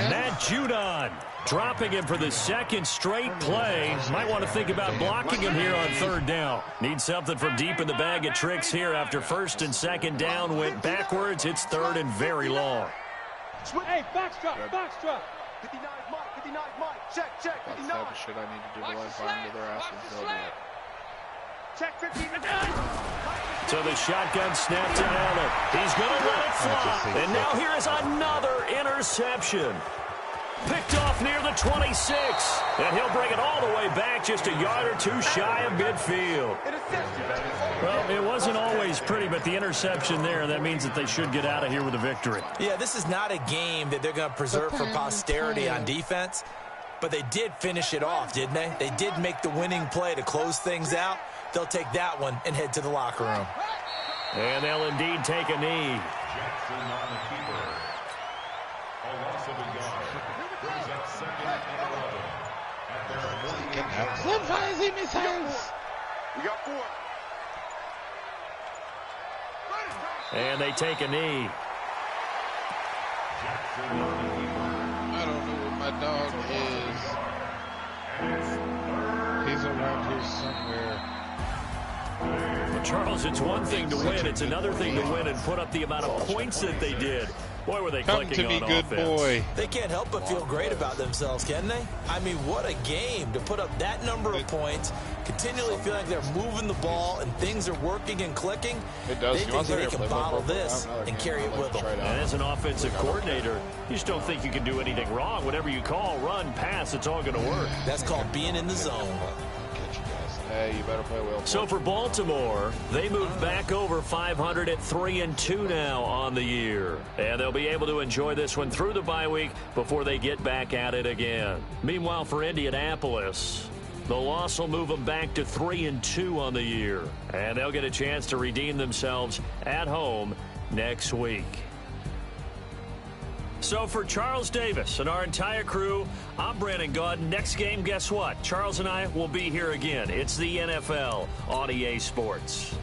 Matt Judon dropping him for the second straight play. Might want to think about blocking him here on third down. Need something from deep in the bag of tricks here after first and second down went backwards. It's third and very long. Hey, box drop, box drop. 59 Mike, check, 59. That's the type of shit I need to do to let find to their asses. They'll do it. Check 15. So the shotgun snap to Allen. He's going to let it fly. And now here is another interception. Picked off near the 26. And he'll bring it all the way back just a yard or two shy of midfield. Well, it wasn't always pretty, but the interception there, that means that they should get out of here with a victory. Yeah, this is not a game that they're going to preserve for posterity on defense, but they did finish it off, didn't they? They did make the winning play to close things out. They'll take that one and head to the locker room. And they'll indeed take a knee. Jackson on the keeper. A loss of a yard. Brings up second and 11. At their 40. We got 4. And they take a knee. Jackson on the keeper. I don't know where my dog is. He's around here somewhere. Well, Charles, it's one thing to win. It's another thing to win and put up the amount of points that they did. Boy, were they Come clicking to me, on good offense. boy. They can't help but feel great about themselves, can they? I mean, what a game to put up that number of points, continually feel like they're moving the ball and things are working and clicking. It does. They think that they can bottle this and carry it with them. And as an offensive coordinator, you just don't think you can do anything wrong. Whatever you call, run, pass, it's all going to work. That's called being in the zone. Hey, you better play well. So for Baltimore, they move back over 500 at 3-2 now on the year. And they'll be able to enjoy this one through the bye week before they get back at it again. Meanwhile, for Indianapolis, the loss will move them back to 3-2 on the year. And they'll get a chance to redeem themselves at home next week. So for Charles Davis and our entire crew, I'm Brandon Gaudin. Next game, guess what? Charles and I will be here again. It's the NFL on EA Sports.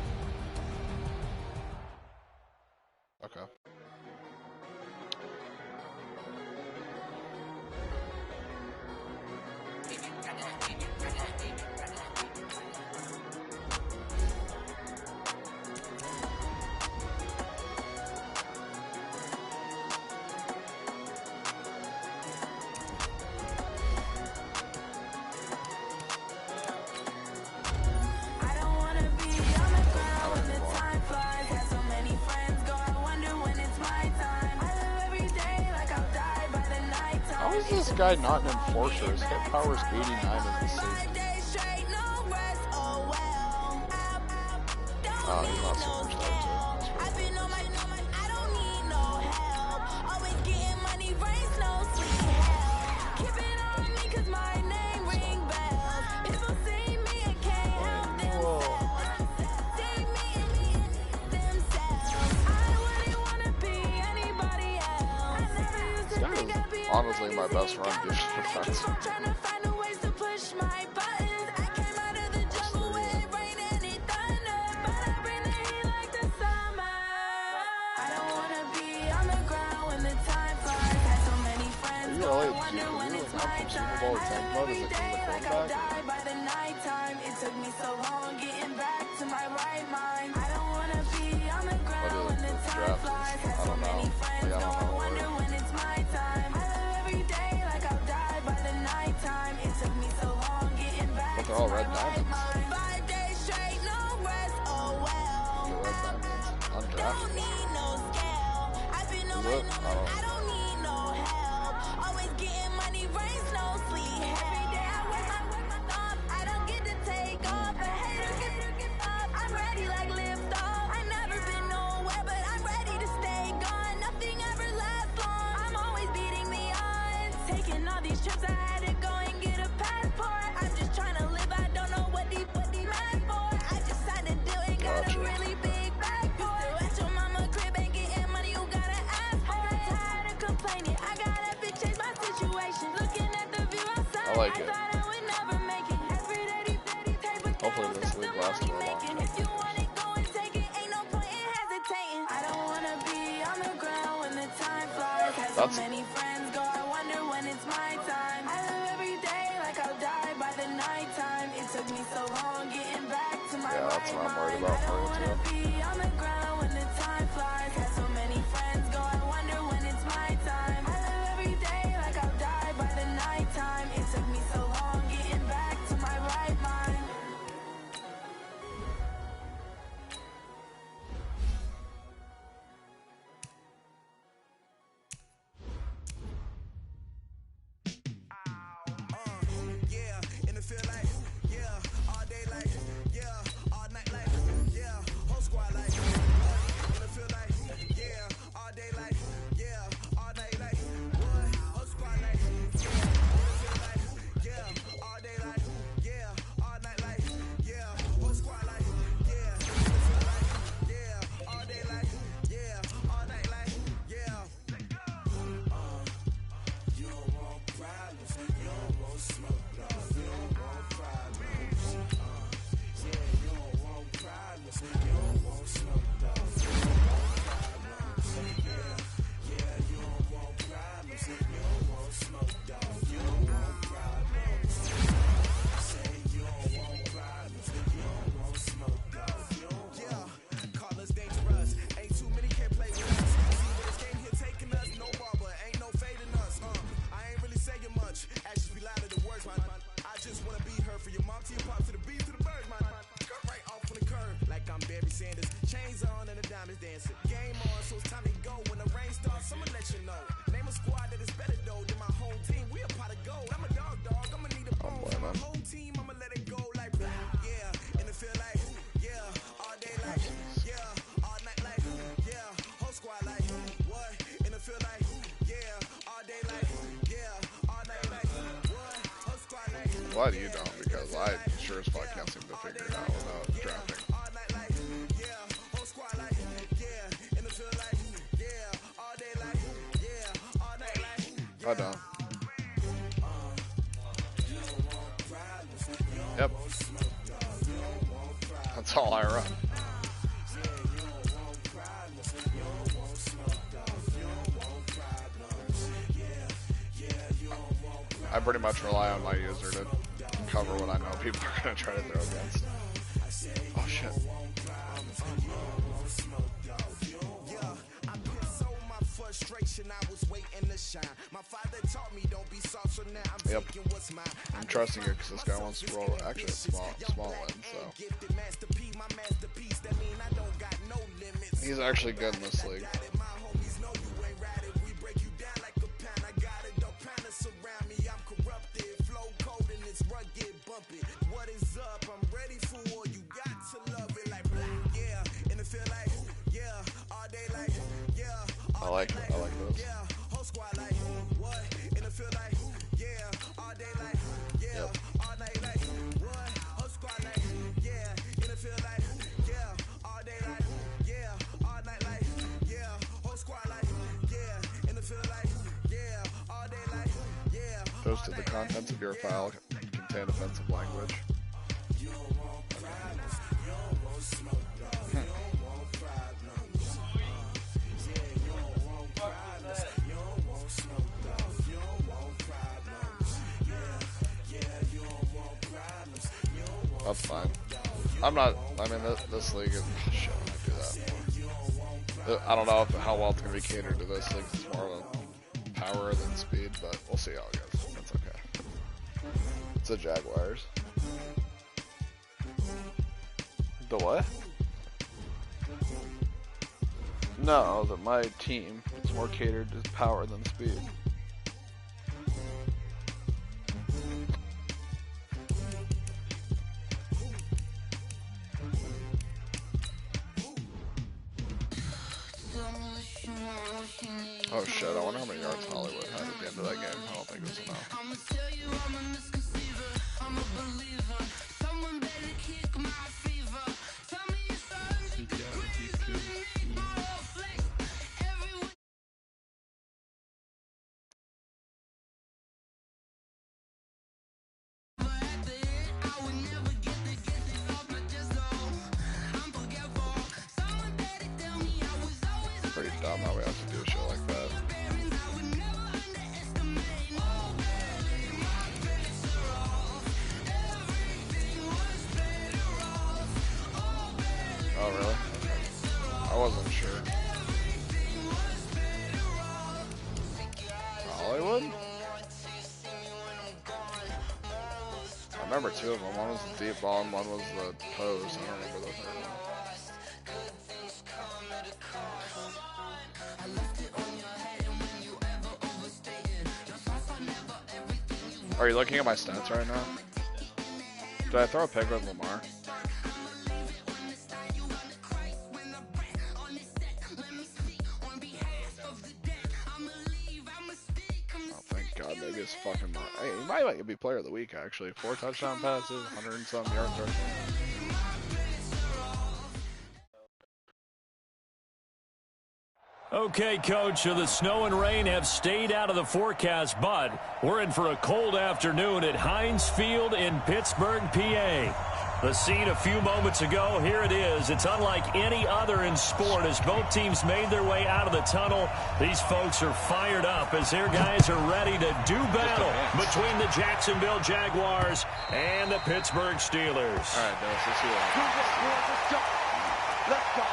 Okay. How is this guy not an enforcer? His hit power is 89 in the season. Oh, he's not superstar too. That's pretty honestly my best run defense. They're all red diamonds. Undrafted. Look, I don't I like it. Hopefully this league lasts for a long time. That's many friends go, I wonder when it's my time. I live every day like I'll die by the nighttime. It took me so long getting back to my that's right what I'm worried mind. about I for don't you wanna too. be on the ground when the time flies. Had so many friends go, I wonder when it's my time. I live every day like I'll die by the nighttime. It took me so long getting back to my right mind. Yeah, and it feel like, yeah, all day like, yeah, all night like, yeah, whole squad like, and it feel like, yeah, all day like, yeah, all night like, what, whole squad like, yeah, and it feel like, yeah, all day like, yeah, all night like, yeah, whole squad like, yeah, and it feel like, yeah, all day like, yeah, all night like, yeah. You don't want problems, you don't want smoke, dog. You don't want problems. Yeah, you don't want problems, you don't want smoke, dog. You don't want problems. Yeah, you don't want problems, you don't want smoke, dog. You don't want problems. Say you don't want problems, you don't want smoke, dog. You don't want. Yeah, call us dangerous. Ain't too many can play with us. See where this game here taking us, no barber, ain't no fading us. I ain't really saying much. Actions be louder than words, man. I just wanna be heard for your mom to your pop to the beat to the birds, man. Cut right off on the curb, like I'm Barry Sanders. Chains on and the diamonds dancing. Game on, so it's time to go. When the rain starts, I'ma let you know. Name a squad that is better though than my home team. We a pot of gold. I'm a dog. I'ma need a bone for my whole team. I'ma let it go like yeah, and it feel like yeah, all day like yeah, all night like yeah, whole squad like what? And it feel like yeah, all day like yeah, all night like what? Whole squad like. Glad you don't, because I sure as fuck can't seem to figure it out without drafting. All night like yeah, whole squad like yeah, and it feel like yeah, all day like yeah, all night like. I don't. Yep. That's all I run. I pretty much rely on my user to cover what I know people are going to try to throw against. Oh shit. Frustration, I was waiting to shine. My father taught me don't be soft, so now I'm taking what's mine. I'm trusting you because this guy wants to roll actually a small win, so. He's actually good in this league. What is up? I'm ready for war. You got to love it like yeah, and it feel like yeah, all day like yeah. I like this. Yeah, whole squad like what? And it feel like yeah, all day like yeah, all night like what? Whole squad like yeah, and it feel like yeah, all day like yeah, all night like yeah, whole squad like yeah, and it feel like yeah, all day like yeah. Goes to the contents of your file contain offensive language. That's fine. I'm not. I mean, this league is. Oh, shit, I might do that. I don't know how well it's going to be catered to this league. It's more of a power than speed, but we'll see how it goes. That's okay. It's the Jaguars. The what? No, that my team is more catered to power than speed. Oh shit, I wonder how many yards Hollywood had at the end of that game. I don't think it was enough. Pretty dumb how we have to do a show like that. Oh, really? I wasn't sure. Hollywood? I remember two of them. One was the deep ball and one was the pose. I don't remember the third one. Are you looking at my stats right now? Did I throw a pick with Lamar? Oh, thank God, maybe it's fucking... Hey, he might be player of the week, actually. 4 touchdown passes, 100 and some yards rushing. Okay, Coach, so the snow and rain have stayed out of the forecast, but we're in for a cold afternoon at Heinz Field in Pittsburgh, PA. The scene a few moments ago, here it is. It's unlike any other in sport as both teams made their way out of the tunnel. These folks are fired up as their guys are ready to do battle between the Jacksonville Jaguars and the Pittsburgh Steelers. All right, Dennis, let's see that. Let's go. Let's go.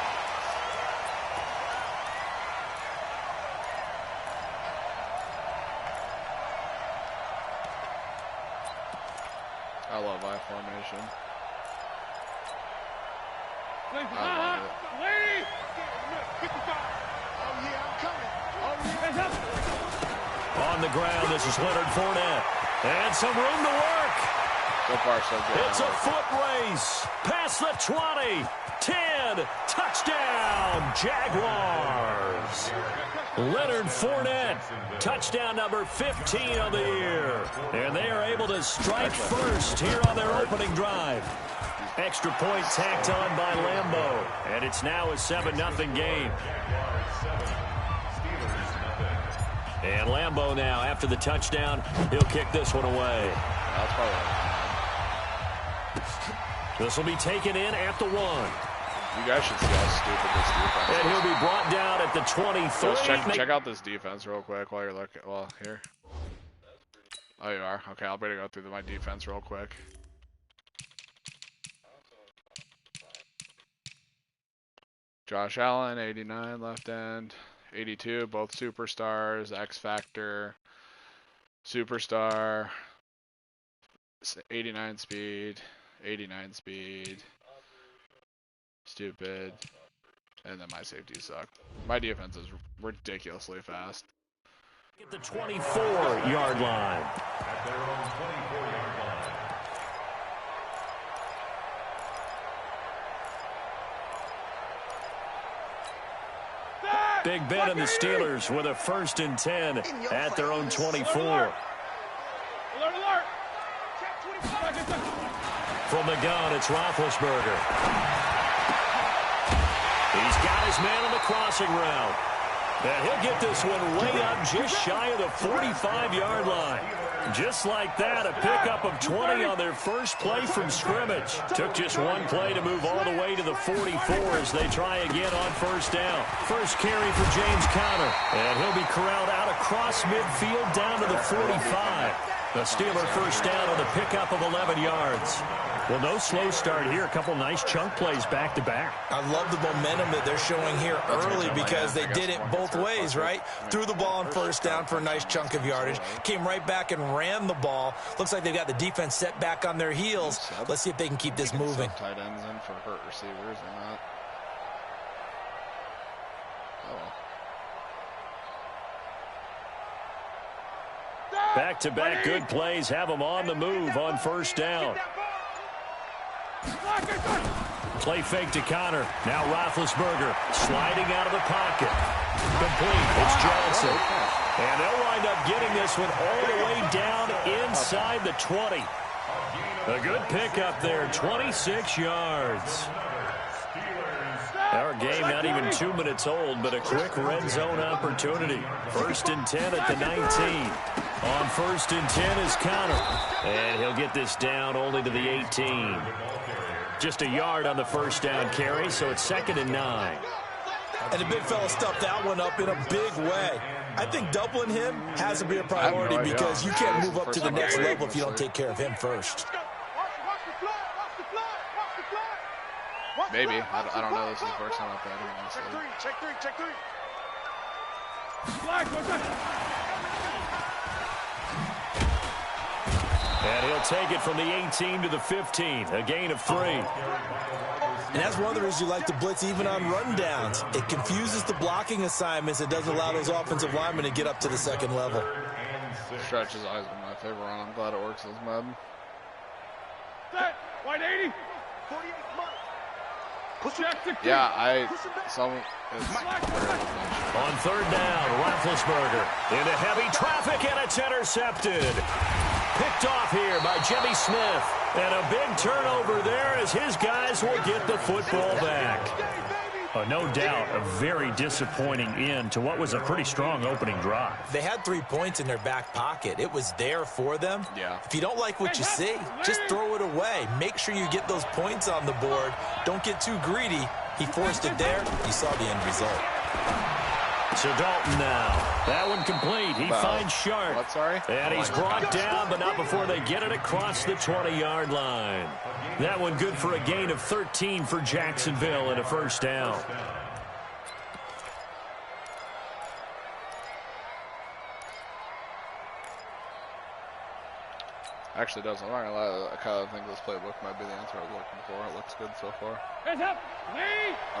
I love I formation. Lady! Oh, yeah, I'm coming. Oh, On the ground, this is Leonard Fournette. And some room to work. So far, so good. It's a foot race. Past the 20. 10. Touchdown, Jaguars. Leonard Fournette, touchdown number 15 of the year. And they are able to strike first here on their opening drive. Extra point tacked on by Lambeau. And it's now a 7-0 game. And Lambeau now, after the touchdown, he'll kick this one away. That's probably This will be taken in at the 1. You guys should see how stupid this defense is. And he'll be brought down at the 23. Let's check out this defense real quick while you're looking. Well, here. Oh, you are? Okay, I'll better go through my defense real quick. Josh Allen, 89 left end. 82, both superstars. X Factor, superstar. 89 speed. 89 speed. Stupid. And then my safety suck. My defense is ridiculously fast. At the 24-yard line. At their own 24-yard line. Big Ben and the Steelers with a 1st and 10 at their own 24. alert. From the gun, it's Roethlisberger. He's got his man on the crossing route. And he'll get this one way up just shy of the 45-yard line. Just like that, a pickup of 20 on their first play from scrimmage. Took just one play to move all the way to the 44 as they try again on 1st down. First carry for James Conner. And he'll be corralled out across midfield down to the 45. The Steeler 1st down on the pickup of 11 yards. Well, no slow start here. A couple nice chunk plays back-to-back. I love the momentum that they're showing here early because they did it both ways, right? Threw the ball on 1st down for a nice chunk of yardage. Came right back and ran the ball. Looks like they've got the defense set back on their heels. Let's see if they can keep this moving. Tight ends in for hurt receivers or not. Back-to-back good plays have them on the move on 1st down. Play fake to Conner. Now Roethlisberger sliding out of the pocket. Complete. It's Johnson. And they'll wind up getting this one all the way down inside the 20. A good pickup there, 26 yards. Our game not even 2 minutes old, but a quick red zone opportunity. 1st and 10 at the 19. On 1st and 10 is Conner. And he'll get this down only to the 18. Just a yard on the 1st down carry, so it's 2nd and 9. And the big fella stuffed that one up in a big way. I think doubling him has to be a priority because you can't move up to the next level if you don't take care of him first. Maybe. I don't know. This is the first time I've played him, honestly. Check three. And he'll take it from the 18 to the 15, a gain of 3. And that's one of the reasons you like to blitz even on rundowns. It confuses the blocking assignments. It doesn't allow those offensive linemen to get up to the second level. Stretch is always been my favorite run. I'm glad it works as Med. Wide 80. 48 mark. Yeah, On third down, Roethlisberger into heavy traffic, and it's intercepted. Picked off here by Jimmy Smith. And a big turnover there as his guys will get the football back. No doubt a very disappointing end to what was a pretty strong opening drive. They had 3 points in their back pocket. It was there for them. Yeah. If you don't like what you see, just throw it away. Make sure you get those points on the board. Don't get too greedy. He forced it there. You saw the end result. So Dalton now. That one complete. He finds Sharp. What, sorry? And he's brought down, but not before they get it across the 20-yard line. That one good for a gain of 13 for Jacksonville and a first down. Actually does. I'm not going to lie. I kind of think this playbook might be the answer I was looking for. It looks good so far. I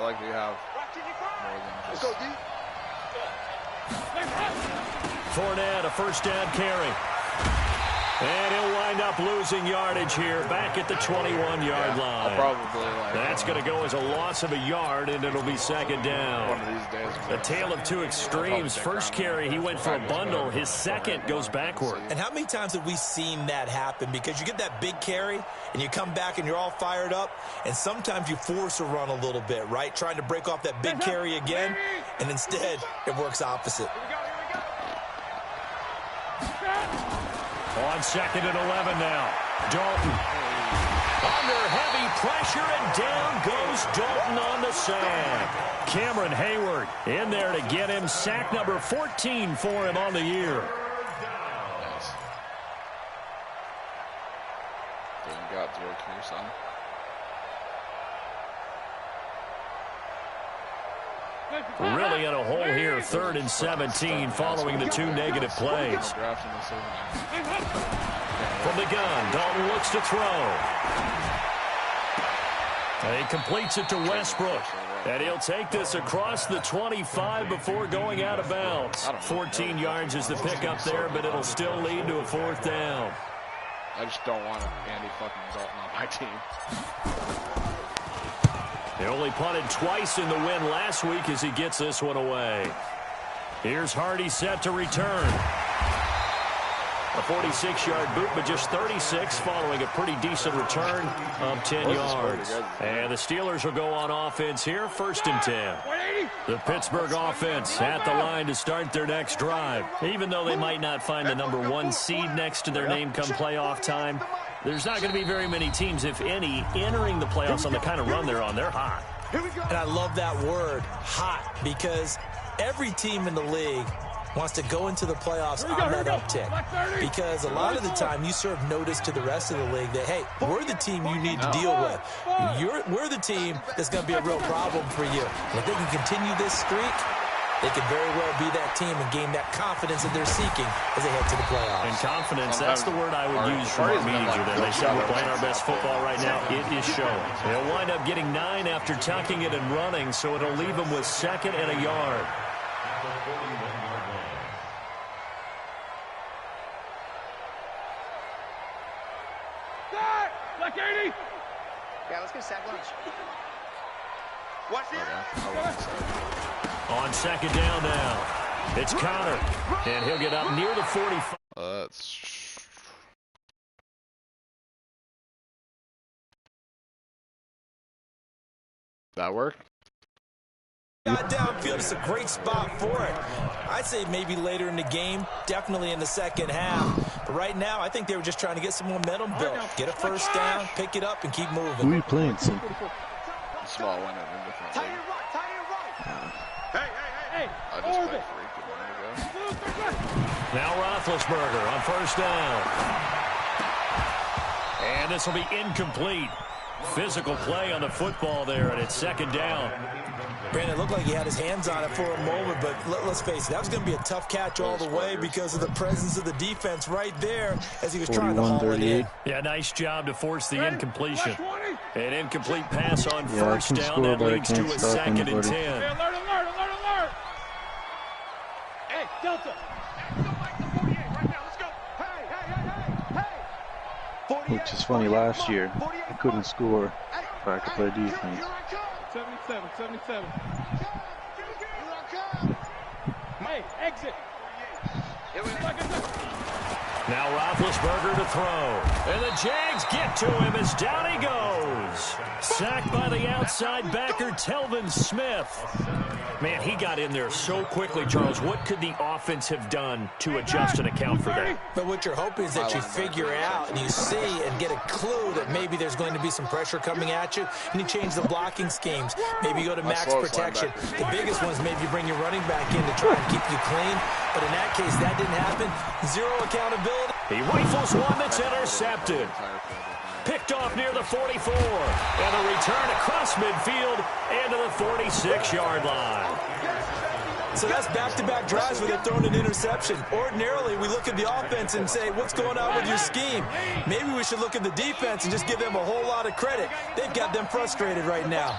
like that you have more than just... Let's go, D. Fournette, a first down carry. And he'll wind up losing yardage here back at the 21-yard line. That's going to go as a loss of a yard, and it'll be second down. One of these days. A tale of two extremes. First carry, he went for a bundle. His second goes backward. And how many times have we seen that happen? Because you get that big carry, and you come back, and you're all fired up, and sometimes you force a run a little bit, right? Trying to break off that big carry again, and instead it works opposite. On second and 11 now. Dalton. Under heavy pressure, and down goes Dalton on the sack. Cameron Hayward in there to get him. Sack number 14 for him on the year. Nice. Doing God's work here, son. Really in a hole here, 3rd and 17, following the 2 negative plays. From the gun, Dalton looks to throw. He completes it to Westbrook. And he'll take this across the 25 before going out of bounds. 14 yards is the pickup there, but it'll still lead to a 4th down. I just don't want Andy fucking Dalton on my team. He only punted twice in the win last week as he gets this one away. Here's Hardy set to return. A 46-yard boot, but just 36 following a pretty decent return of 10 yards. And the Steelers will go on offense here, 1st and 10. The Pittsburgh offense at the line to start their next drive. Even though they might not find the number 1 seed next to their name come playoff time, there's not going to be very many teams, if any, entering the playoffs on the kind of run they're on. They're hot. And I love that word, hot, because every team in the league wants to go into the playoffs on that uptick. Because a lot of the time you serve notice to the rest of the league that, hey, we're the team you need to deal with. We're the team that's going to be a real problem for you. And if they can continue this streak, they could very well be that team and gain that confidence that they're seeking as they head to the playoffs. And confidence, that's the word I would use from our meetings with them. They said we're playing our best football right now. It is showing. They'll wind up getting 9 after tucking it and running, so it'll leave them with 2nd and a yard. Yeah, let's get sack lunch. Watch this. On 2nd down now. It's Connor. And he'll get up near the 45. That work? Got downfield, it's a great spot for it. I'd say maybe later in the game, definitely in the second half. But right now, I think they were just trying to get some momentum built. Get a first down, pick it up, and keep moving. Who are you playing, Sid? Small one in a different league. Hey. I just played freak a minute ago. Now Roethlisberger on 1st down. And this will be incomplete. Physical play on the football there, and it's second down. Brandon, it looked like he had his hands on it for a moment, but let's face it, that was going to be a tough catch all the way because of the presence of the defense right there as he was trying to haul it in. Yeah, nice job to force the incompletion. An incomplete pass on first down that leads to a second and 10. Hey, alert! Hey, Delta. Which is funny, last year, I couldn't score if I could play defense. 77. Hey, exit. Now Roethlisberger to throw. And the Jags get to him as down he goes. Sacked by the outside backer, Telvin Smith. Man, he got in there so quickly, Charles. What could the offense have done to adjust and account for that? But what you're hoping is that you figure out and you see and get a clue that maybe there's going to be some pressure coming at you, and you change the blocking schemes. Maybe you go to max protection. The biggest one is maybe you bring your running back in to try and keep you clean. But in that case, that didn't happen. Zero accountability. He rifles one that's intercepted. Picked off near the 44. And a return across midfield into the 46-yard line. So that's back-to-back drives where they've thrown an interception. Ordinarily, we look at the offense and say, what's going on with your scheme? Maybe we should look at the defense and just give them a whole lot of credit. They've got them frustrated right now.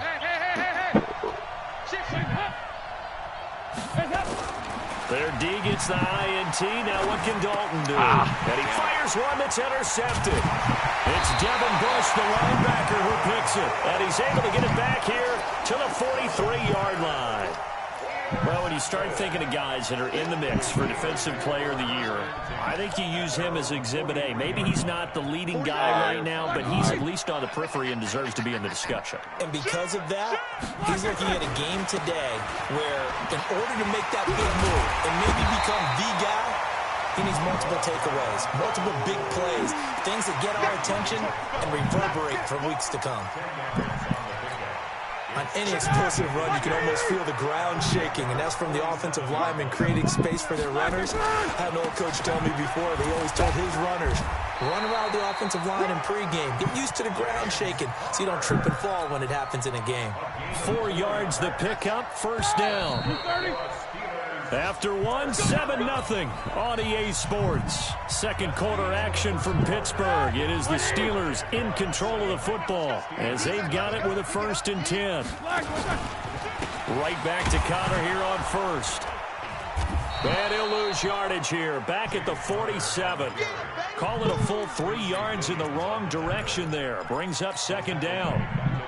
Their D gets the INT. Now what can Dalton do? And he fires one that's intercepted. It's Devin Bush, the linebacker, who picks it. And he's able to get it back here to the 43-yard line. Well, when you start thinking of guys that are in the mix for Defensive Player of the Year, I think you use him as Exhibit A. Maybe he's not the leading guy right now, but he's at least on the periphery and deserves to be in the discussion. And because of that, he's looking at a game today where in order to make that big move and maybe become the guy, he needs multiple takeaways, multiple big plays, things that get our attention and reverberate for weeks to come. On any explosive run, you can almost feel the ground shaking, and that's from the offensive linemen creating space for their runners. I had an old coach tell me before, they always told his runners, run around the offensive line in pregame. Get used to the ground shaking so you don't trip and fall when it happens in a game. 4 yards the pickup, first down. After 7-0 on EA Sports. Second quarter action from Pittsburgh. It is the Steelers in control of the football as they've got it with a 1st and 10. Right back to Connor here on first. And he'll lose yardage here. Back at the 47. Call it a full 3 yards in the wrong direction there. Brings up second down.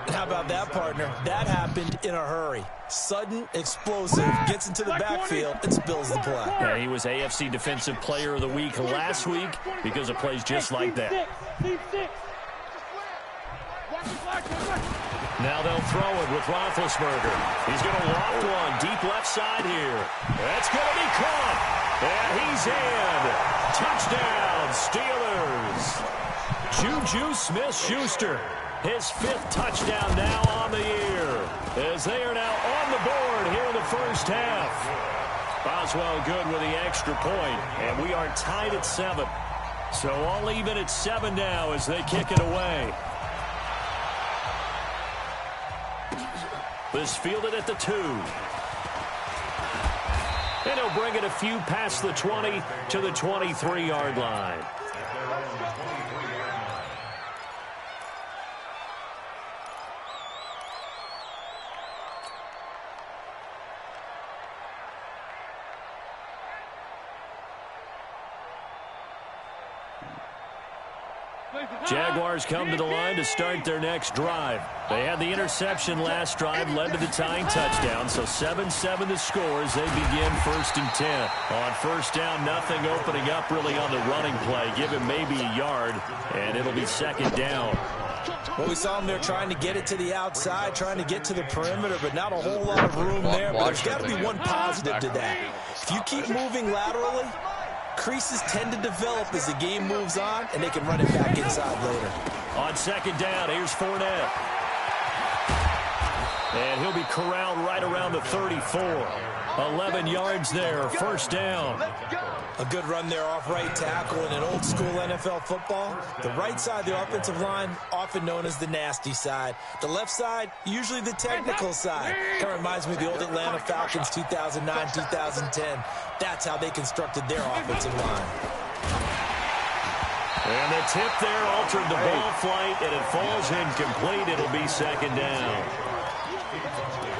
And how about that, partner? That happened in a hurry. Sudden, explosive, gets into the backfield, and spills the play. Yeah, he was AFC Defensive Player of the Week last week because of plays just like that. Now they'll throw it with Roethlisberger. He's going to loft one deep left side here. That's going to be caught. And he's in. Touchdown, Steelers. Juju Smith-Schuster. His 5th touchdown now on the year, as they are now on the board here in the first half. Boswell good with the extra point, and we are tied at 7. So all even at 7 now as they kick it away. This fielded at the 2. And he'll bring it a few past the 20 to the 23-yard line. Jaguars come to the line to start their next drive. They had the interception last drive, led to the tying touchdown, so 7-7 the score as they begin 1st and 10. On first down, nothing opening up really on the running play. Give him maybe a yard, and it'll be second down. Well, we saw them there trying to get it to the outside, trying to get to the perimeter, but not a whole lot of room there. But there's got to be one positive to that. If you keep moving laterally, creases tend to develop as the game moves on, and they can run it back inside later. On second down, here's Fournette. And he'll be corralled right around the 34. 11 yards there, first down. A good run there off right tackle in an old school NFL football. The right side of the offensive line, often known as the nasty side. The left side, usually the technical side. Kind of reminds me of the old Atlanta Falcons 2009-2010. That's how they constructed their offensive line. And the tip there altered the ball flight, and it falls incomplete. It'll be second down.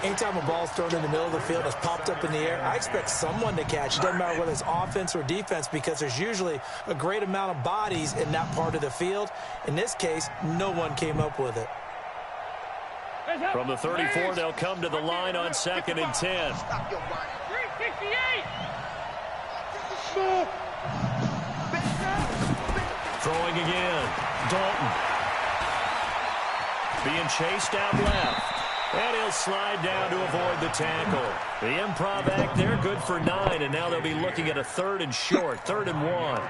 Anytime a ball's thrown in the middle of the field, it's popped up in the air, I expect someone to catch. It doesn't matter whether it's offense or defense, because there's usually a great amount of bodies in that part of the field. In this case, no one came up with it. From the 34, they'll come to the line on 2nd and 10. 368. Throwing again. Dalton. Being chased out left. And he'll slide down to avoid the tackle. The improv act there, good for 9, and now they'll be looking at a 3rd and short, 3rd and 1.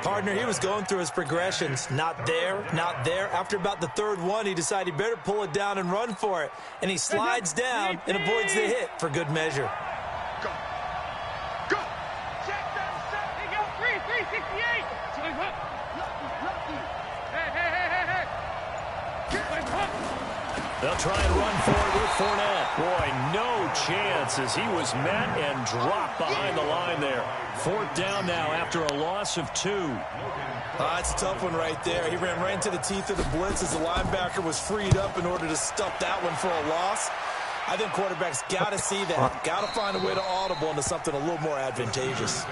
Partner, he was going through his progressions. Not there, not there. After about the 3rd one, he decided he better pull it down and run for it. And he slides down and avoids the hit for good measure. Go. Go. Check that set. He got 368. Hey. They'll try and run for it with Fournette. Boy, no chance as he was met and dropped behind the line there. 4th down now after a loss of 2. It's a tough one right there. He ran right into the teeth of the blitz as the linebacker was freed up in order to stuff that one for a loss. I think quarterbacks got to see that. Got to find a way to audible into something a little more advantageous.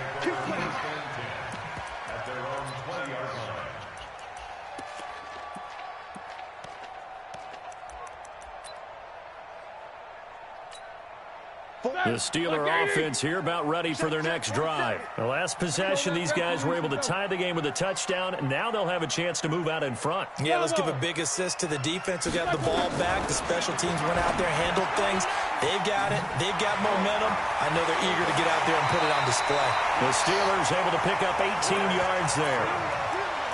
The Steeler offense here about ready for their next drive. The last possession, these guys were able to tie the game with a touchdown, and now they'll have a chance to move out in front. Yeah, let's give a big assist to the defense who got the ball back. The special teams went out there, handled things. They've got it. They've got momentum. I know they're eager to get out there and put it on display. The Steelers able to pick up 18 yards there.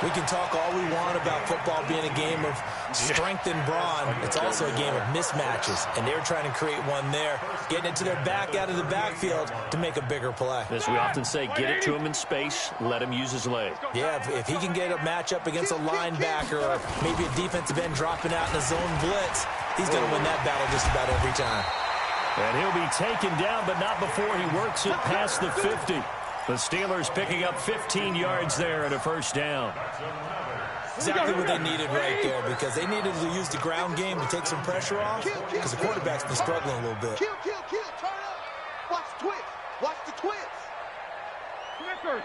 We can talk all we want about football being a game of strength and brawn. It's also a game of mismatches, and they're trying to create one there, getting it to their back out of the backfield to make a bigger play. As we often say, get it to him in space, let him use his leg. Yeah, if he can get a matchup against a linebacker or maybe a defensive end dropping out in a zone blitz, he's going to win that battle just about every time. And he'll be taken down, but not before he works it past the 50. The Steelers picking up 15 yards there and a 1st down. Exactly what they needed right there, because they needed to use the ground game to take some pressure off, because the quarterback's been struggling a little bit. Kill. Turn up. Watch the twist. Watch the twist. Snickers.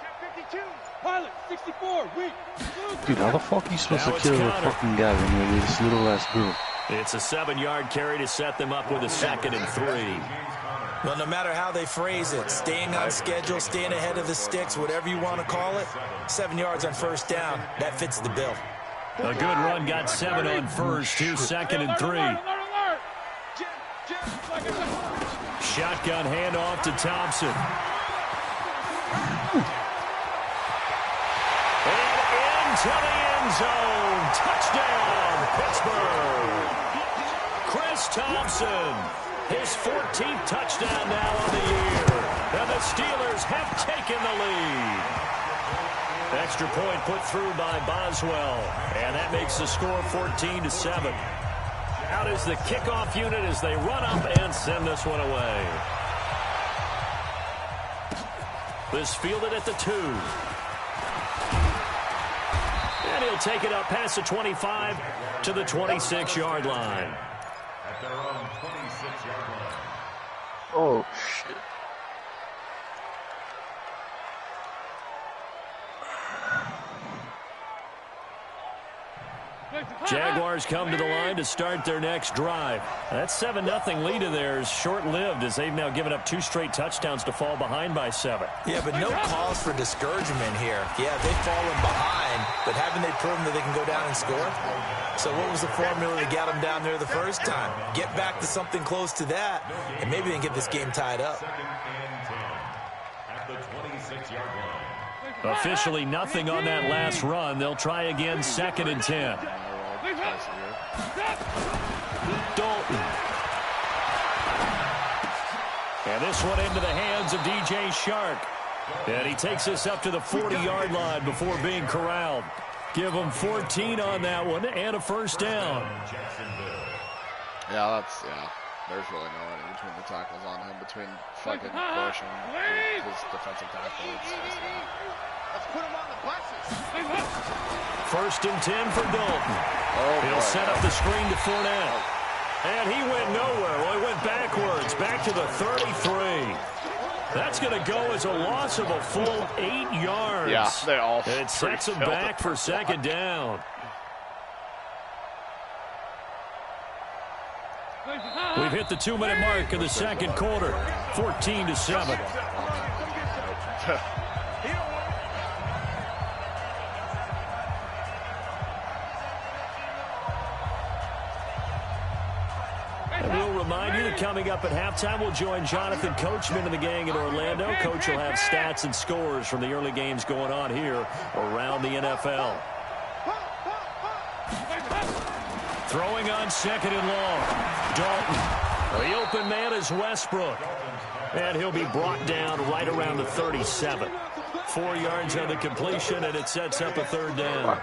Check 52. Pilot, 64. Weak. Dude, how the fuck are you supposed to kill a fucking guy when you're this little ass group? It's a 7-yard carry to set them up with a 2nd and 3. Well, no matter how they phrase it, staying on schedule, staying ahead of the sticks, whatever you want to call it, 7 yards on 1st down, that fits the bill. A good run, got 7 on 1st, here's 2nd and 3. Shotgun handoff to Thompson. And into the end zone. Touchdown, Pittsburgh. Chris Thompson, his 14th touchdown now on the year. And the Steelers have taken the lead. Extra point put through by Boswell. And that makes the score 14-7. Out is the kickoff unit as they run up and send this one away. This fielded at the 2. And he'll take it up past the 25 to the 26-yard line. At their own 26-yard line. Oh, shit. Jaguars come to the line to start their next drive. That 7-0 lead of theirs short-lived as they've now given up 2 straight touchdowns to fall behind by 7. Yeah, but no cause for discouragement here. Yeah, they've fallen behind, but haven't they proven that they can go down and score? So what was the formula that got them down there the first time? Get back to something close to that, and maybe they can get this game tied up. 2nd and 10 at the 26-yard line. Officially nothing on that last run. They'll try again, 2nd and 10. Dalton. And this one into the hands of DJ Shark. And he takes us up to the 40-yard line before being corralled. Give him 14 on that one and a first down. Yeah, there's really no running between the tackles on him, between fucking Bush and his defensive tackle. Let's put him on the buses. First and 10 for Dalton. He'll set up the screen to Fournette. And he went nowhere. Well, he went backwards, back to the 33. That's going to go as a loss of a full 8 yards. Yeah, they all. It sets him back for second down. We've hit the 2-minute mark of the second quarter. 14-7. And we'll remind you that coming up at halftime, we'll join Jonathan Coachman and the gang in Orlando. Coach will have stats and scores from the early games going on here around the NFL. Throwing on second and long. Dalton. The open man is Westbrook. And he'll be brought down right around the 37. 4 yards on the completion, and it sets up a third down.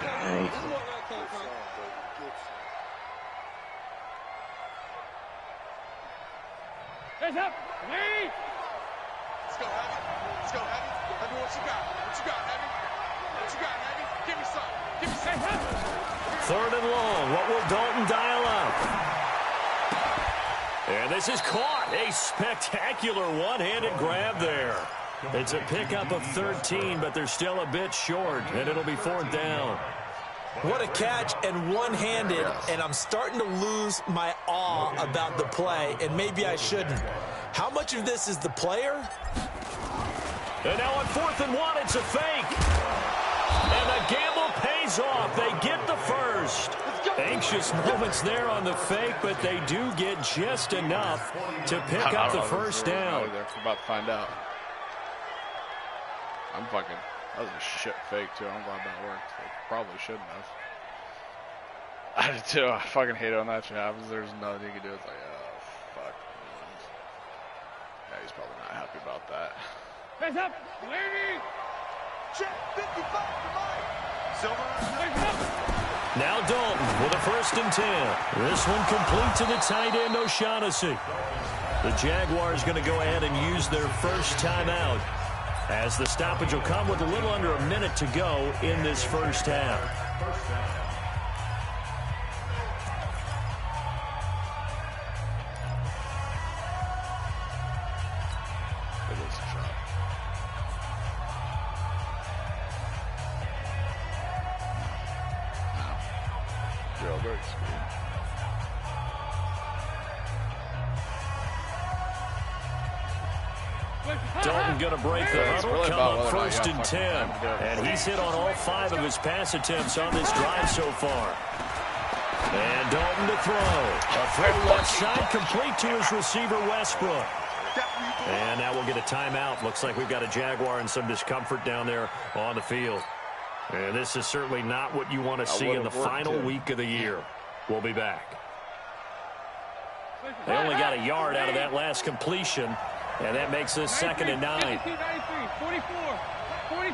Heads up. Lead. Let's go, Heavy. Let's go, Heavy. Heavy, what you got? What you got, Heavy? What you got, Heavy? Give me some. Give me some. Third and long. What will Dalton dial up? And this is caught. A spectacular one-handed grab there. It's a pickup of 13, but they're still a bit short, and it'll be fourth down. What a catch, and one-handed, and I'm starting to lose my awe about the play, and maybe I shouldn't. How much of this is the player? And now on 4th and 1, it's a fake. And the gamble pays off. They get the first. Anxious moments there on the fake, but they do get just enough to pick up the first down. We're about to find out. That was a shit fake, too. I'm glad that worked. They probably shouldn't have. I did, too. I fucking hate it when that shit happens. There's nothing you can do. It's like, oh, fuck. Yeah, he's probably not happy about that. Heads up. Lady. Check 55 to Mike. Now Dalton with a 1st and 10. This one complete to the tight end, O'Shaughnessy. The Jaguars going to go ahead and use their first timeout, as the stoppage will come with a little under a minute to go in this first half. Dalton going to break the huddle, come up 1st and 10. And he's hit on all 5 of his pass attempts on this drive so far. And Dalton to throw. A throw left side, complete to his receiver, Westbrook. And now we'll get a timeout. Looks like we've got a Jaguar and some discomfort down there on the field. And this is certainly not what you want to see in the final week of the year. We'll be back. They only got a yard out of that last completion. And that makes us 2nd and 9. 44. 44.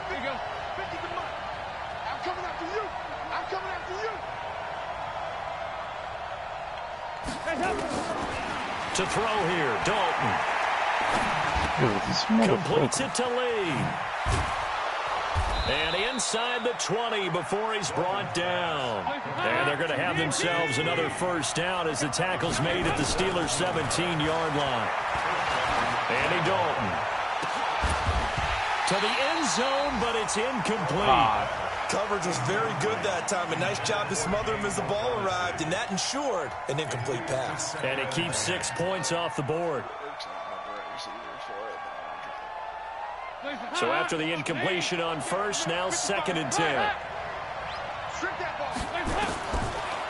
There you go. 50 to Mike. I'm coming after you. I'm coming after you. To throw here, Dalton. Completes it to Lee. And inside the 20 before he's brought down. And they're going to have themselves another first down as the tackle's made at the Steelers' 17-yard line. Andy Dalton. To the end zone, but it's incomplete. Coverage was very good that time. A nice job to smother him as the ball arrived, and that ensured an incomplete pass. And it keeps 6 points off the board. So after the incompletion on first, now 2nd and 10.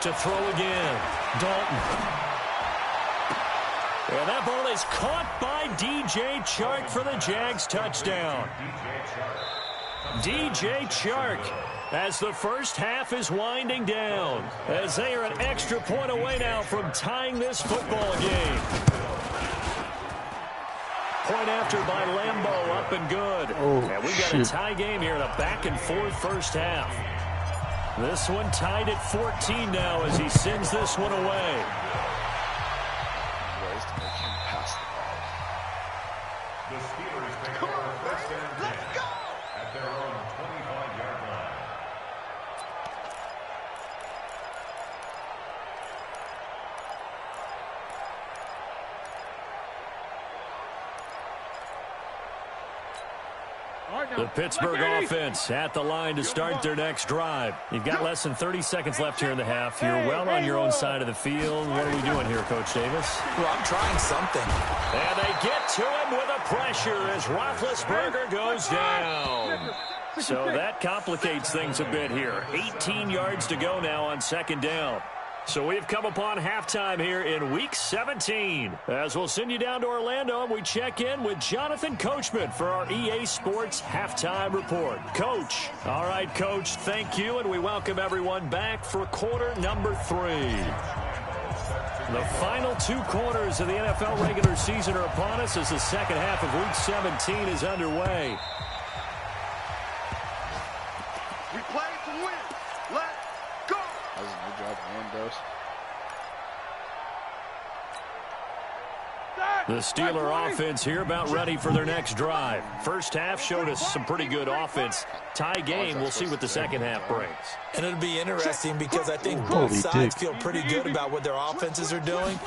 To throw again, Dalton. And that ball is caught by DJ Chark for the Jags touchdown. DJ Chark, as the first half is winding down, as they are an extra point away now from tying this football game. point after by Lambeau, up and good. And we've got a tie game here in a back-and-forth first half. This one tied at 14 now as he sends this one away. The Steelers take over first and 10 at their own 25-yard line. The Pittsburgh offense at the line to start their next drive. You've got less than 30 seconds left here in the half. You're well on your own side of the field. What are we doing here, Coach Davis? Well, I'm trying something. And they get to him with a pressure as Roethlisberger goes down. So that complicates things a bit here. 18 yards to go now on second down. So we've come upon halftime here in Week 17. As we'll send you down to Orlando, and we check in with Jonathan Coachman for our EA Sports Halftime Report. Coach. All right, Coach, thank you, and we welcome everyone back for quarter number 3. The final 2 quarters of the NFL regular season are upon us as the second half of Week 17 is underway. We play to win. Let's go. That was a good job, Windows. The Steeler offense here about ready for their next drive. First half showed us some pretty good offense. Tie game, we'll see what the second half brings. And it'll be interesting because I think both sides feel pretty good about what their offenses are doing.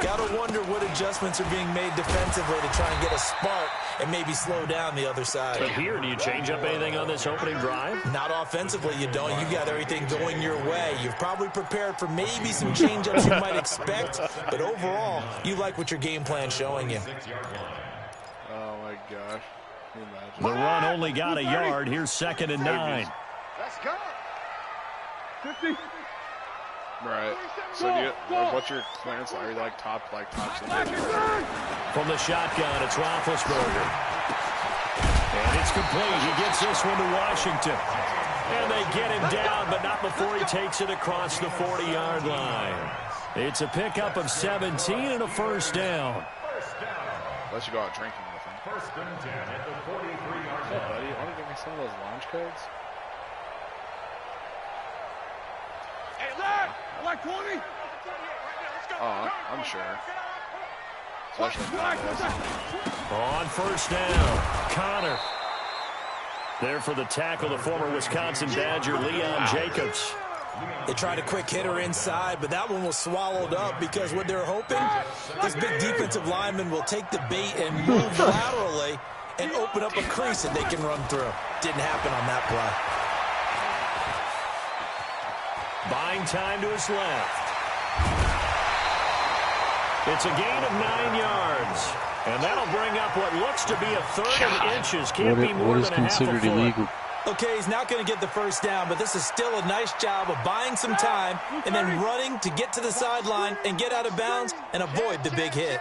Got to wonder what adjustments are being made defensively to try and get a spark and maybe slow down the other side. But here, do you change up anything on this opening drive? Not offensively, you don't. You got everything going your way. You've probably prepared for maybe some change-ups you might expect, but overall, you like what your game plan's showing you. Oh, my gosh. Can you imagine? The run only got a yard. Here's 2nd and 9. Let's go. 50. Right. So do you, what's your clearance? Are you like top somebody? From the shotgun, it's Roethlisberger. And it's complete. He gets this one to Washington. And they get him down, but not before he takes it across the 40-yard line. It's a pickup of 17 and a first down. Unless you go out drinking with him. First and 10 at the 43-yard Hey, line. buddy, you want to give me some of those launch codes? Hey, lad. Like 20. Oh, I'm sure. Especially On first down, Connor. There for the tackle, the former Wisconsin Badger, Leon Jacobs. They tried a quick hitter inside, but that one was swallowed up because what they're hoping, this big defensive lineman will take the bait and move laterally and open up a crease that they can run through. Didn't happen on that play. Buying time to his left. It's a gain of 9 yards. And that'll bring up what looks to be a 3rd and inches. Can't be more what is than a half a considered foot. illegal? Okay, he's not going to get the first down, but this is still a nice job of buying some time and then running to get to the sideline and get out of bounds and avoid the big hit.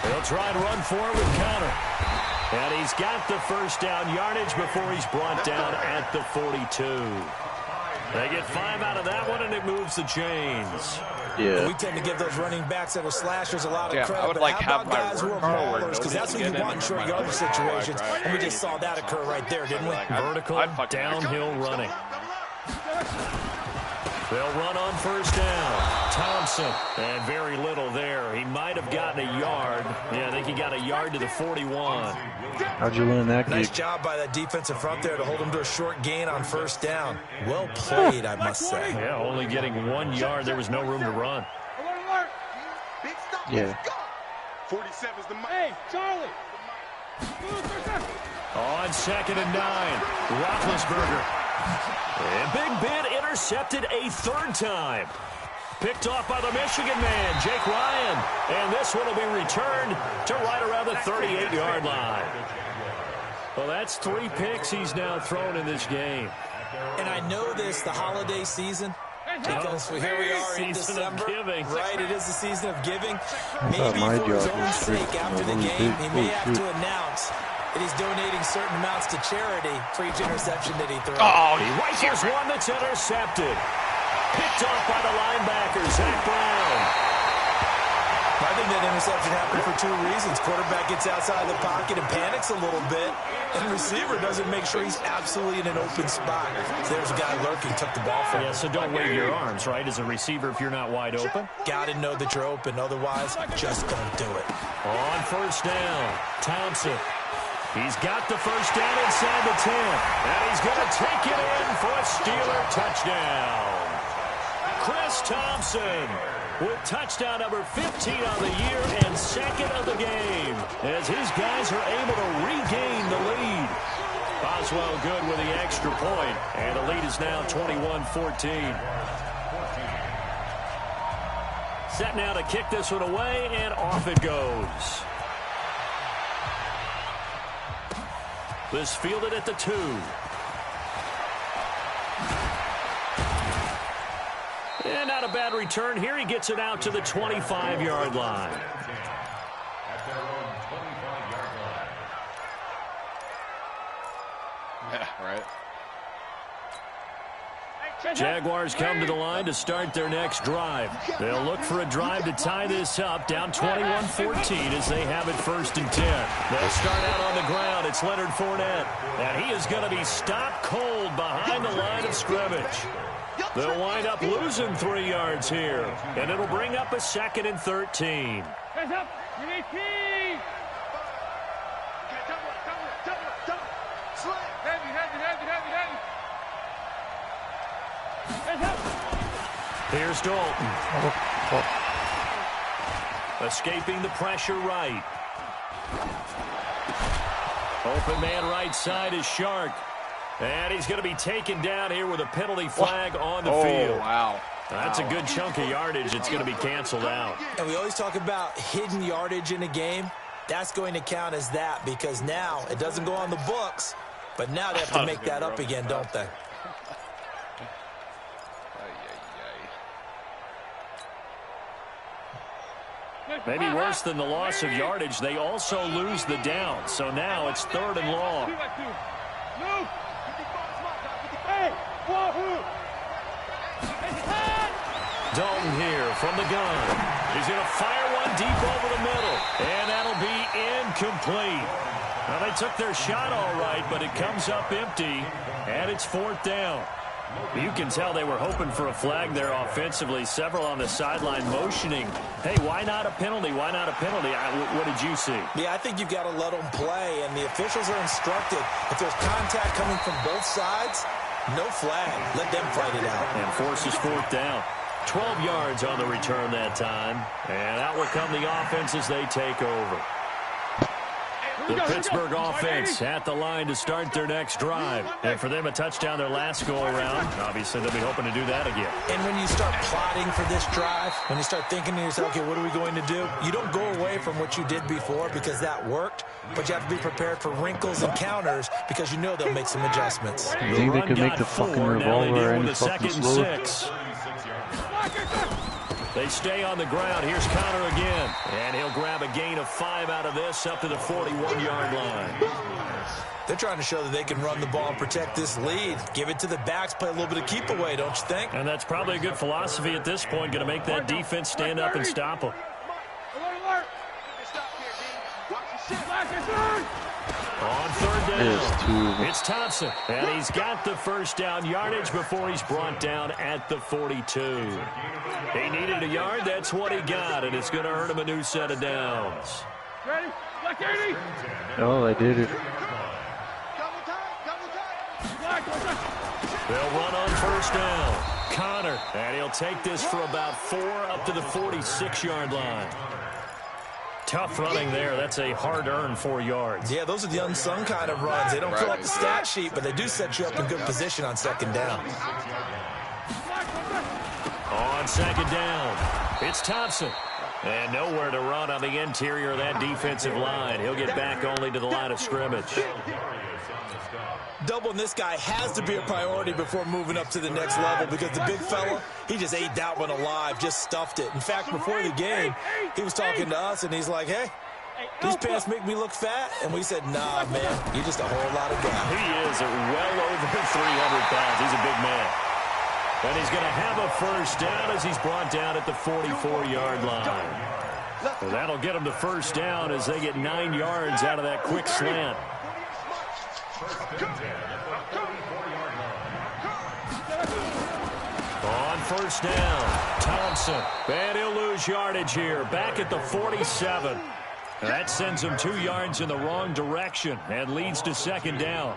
They'll try and run forward with Connor. And he's got the first down yardage before he's brought down at the 42. They get 5 out of that one, and it moves the chains. Yeah. We tend to give those running backs that are slashers a lot of Yeah, credit. I would but like how have about my guys who are work where maulers? Because that's what you nobody want in can short get in yardage my situations. right. And we just saw that occur right there, didn't we? Vertical, I'd fucking downhill running. They'll run on first down. Thompson. And very little there. He might have gotten a yard. Yeah, I think he got a yard to the 41. How'd you win that Nice gig? job by that defensive front there to hold him to a short gain on first down. Well played, I must say. Yeah, only getting 1 yard. There was no room to run. Yeah. 47's the mic. Hey, Charlie. On 2nd and 9, Roethlisberger. And Big Ben intercepted a 3rd time. Picked off by the Michigan man, Jake Ryan. And this one will be returned to right around the 38-yard line. Well, that's 3 picks he's now thrown in this game. And I know this, the holiday season, because here we are in December, right? It is the season of giving. Maybe my for his job own was sake after the really game, big. he may Oh, have shit. to announce that he's donating certain amounts to charity for each interception that he throws. Oh, he rifles one that's intercepted. Picked off by the linebacker, Zach Brown. think that interception happened for two reasons. Quarterback gets outside the pocket and panics a little bit, and receiver doesn't make sure he's absolutely in an open spot. So there's a guy lurking, took the ball from him. Yeah, so don't wave your arms, right, as a receiver if you're not wide open. Got to know that you're open. Otherwise, just don't do it. On first down, Thompson. He's got the first down inside the 10, and he's going to take it in for a Steeler touchdown. Chris Thompson with touchdown number 15 on the year and second of the game as his guys are able to regain the lead. Boswell good with the extra point, and the lead is now 21-14. Set now to kick this one away, and off it goes. This fielded at the 2. And not a bad return here. He gets it out to the 25-yard line. At their own 25-yard line. Yeah, right. Jaguars come to the line to start their next drive. They'll look for a drive to tie this up, down 21-14 as they have it 1st and 10. They'll start out on the ground. It's Leonard Fournette, and he is going to be stopped cold behind the line of scrimmage. They'll wind up losing 3 yards here, and it'll bring up a 2nd and 13. Hands up. You need key. Here's Dalton. Escaping the pressure right. Open man right side is Shark. And he's going to be taken down here with a penalty flag on the field. Wow. That's a good chunk of yardage. It's going to be canceled out. And we always talk about hidden yardage in a game. That's going to count as that because now it doesn't go on the books, but now they have to make that up again, don't they? Maybe worse than the loss of yardage, they also lose the down. So now it's 3rd and long. Dalton here from the gun. He's going to fire one deep over the middle, and that'll be incomplete. Well, they took their shot all right, but it comes up empty, and it's 4th down. You can tell they were hoping for a flag there offensively. Several on the sideline motioning. Hey, why not a penalty? Why not a penalty? What did you see? Yeah, I think you've got to let them play, and the officials are instructed. If there's contact coming from both sides, no flag. Let them fight it out. And forces 4th down. 12 yards on the return that time. And out will come the offense as they take over. The Pittsburgh offense at the line to start their next drive. And for them, a touchdown their last go-around. Obviously, they'll be hoping to do that again. And when you start plotting for this drive, when you start thinking to yourself, okay, what are we going to do? You don't go away from what you did before because that worked, but you have to be prepared for wrinkles and counters because you know they'll make some adjustments. You think they could make the fucking revolver any fucking slower? They stay on the ground. Here's Connor again. And he'll grab a gain of 5 out of this up to the 41-yard line. They're trying to show that they can run the ball and protect this lead. Give it to the backs, play a little bit of keep away, don't you think? And that's probably a good philosophy at this point. Going to make that defense stand up and stop them. On 3rd down, it's Thompson, and he's got the first down yardage before he's brought down at the 42. He needed a yard, that's what he got, and it's going to earn him a new set of downs. Oh, they did it. They'll run on first down. Connor, and he'll take this for about 4 up to the 46-yard line. Tough running there. That's a hard-earned 4 yards. Yeah, those are the unsung kind of runs. They don't fill up the stat sheet, but they do set you up in good position on 2nd down. On 2nd down, it's Thompson. And nowhere to run on the interior of that defensive line. He'll get back only to the line of scrimmage. Doubling this guy has to be a priority before moving up to the next level because the big fella, he just ate that one alive, just stuffed it. In fact, before the game, he was talking to us, and he's like, hey, these pants make me look fat? And we said, nah, man, you're just a whole lot of guy. He is well over 300 pounds. He's a big man. And he's going to have a first down as he's brought down at the 44-yard line. Well, that'll get them to first down as they get 9 yards out of that quick slant. On first down, Thompson. And he'll lose yardage here. Back at the 47. That sends him 2 yards in the wrong direction and leads to second down.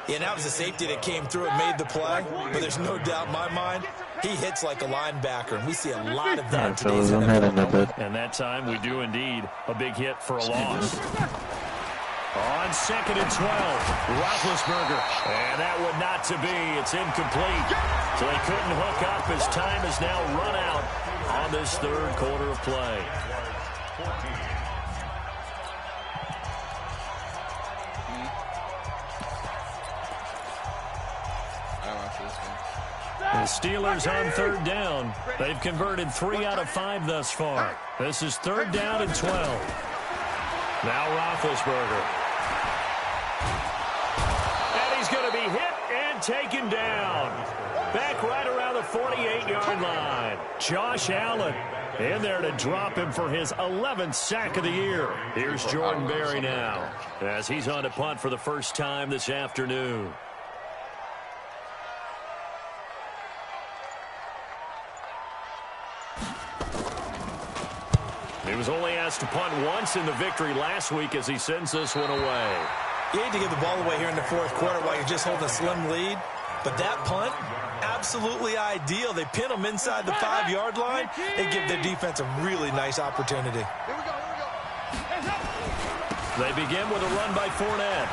Yeah, and that was a safety that came through and made the play. But there's no doubt in my mind, he hits like a linebacker, and we see a lot of that in today's NFL. And that time we do indeed a big hit for a loss. On second and 12, Roethlisberger. And that would not to be. It's incomplete. So they couldn't hook up as time is now run out on this third quarter of play. The Steelers on third down. They've converted 3 out of 5 thus far. This is third down and 12. Now Roethlisberger. And he's going to be hit and taken down. Back right around the 48-yard line. Josh Allen in there to drop him for his 11th sack of the year. Here's Jordan Berry now as he's on to punt for the first time this afternoon. He was only asked to punt once in the victory last week as he sends this one away. You hate to give the ball away here in the fourth quarter while you're just holding a slim lead. But that punt, absolutely ideal. They pin them inside the 5-yard line and give their defense a really nice opportunity. They begin with a run by Fournette.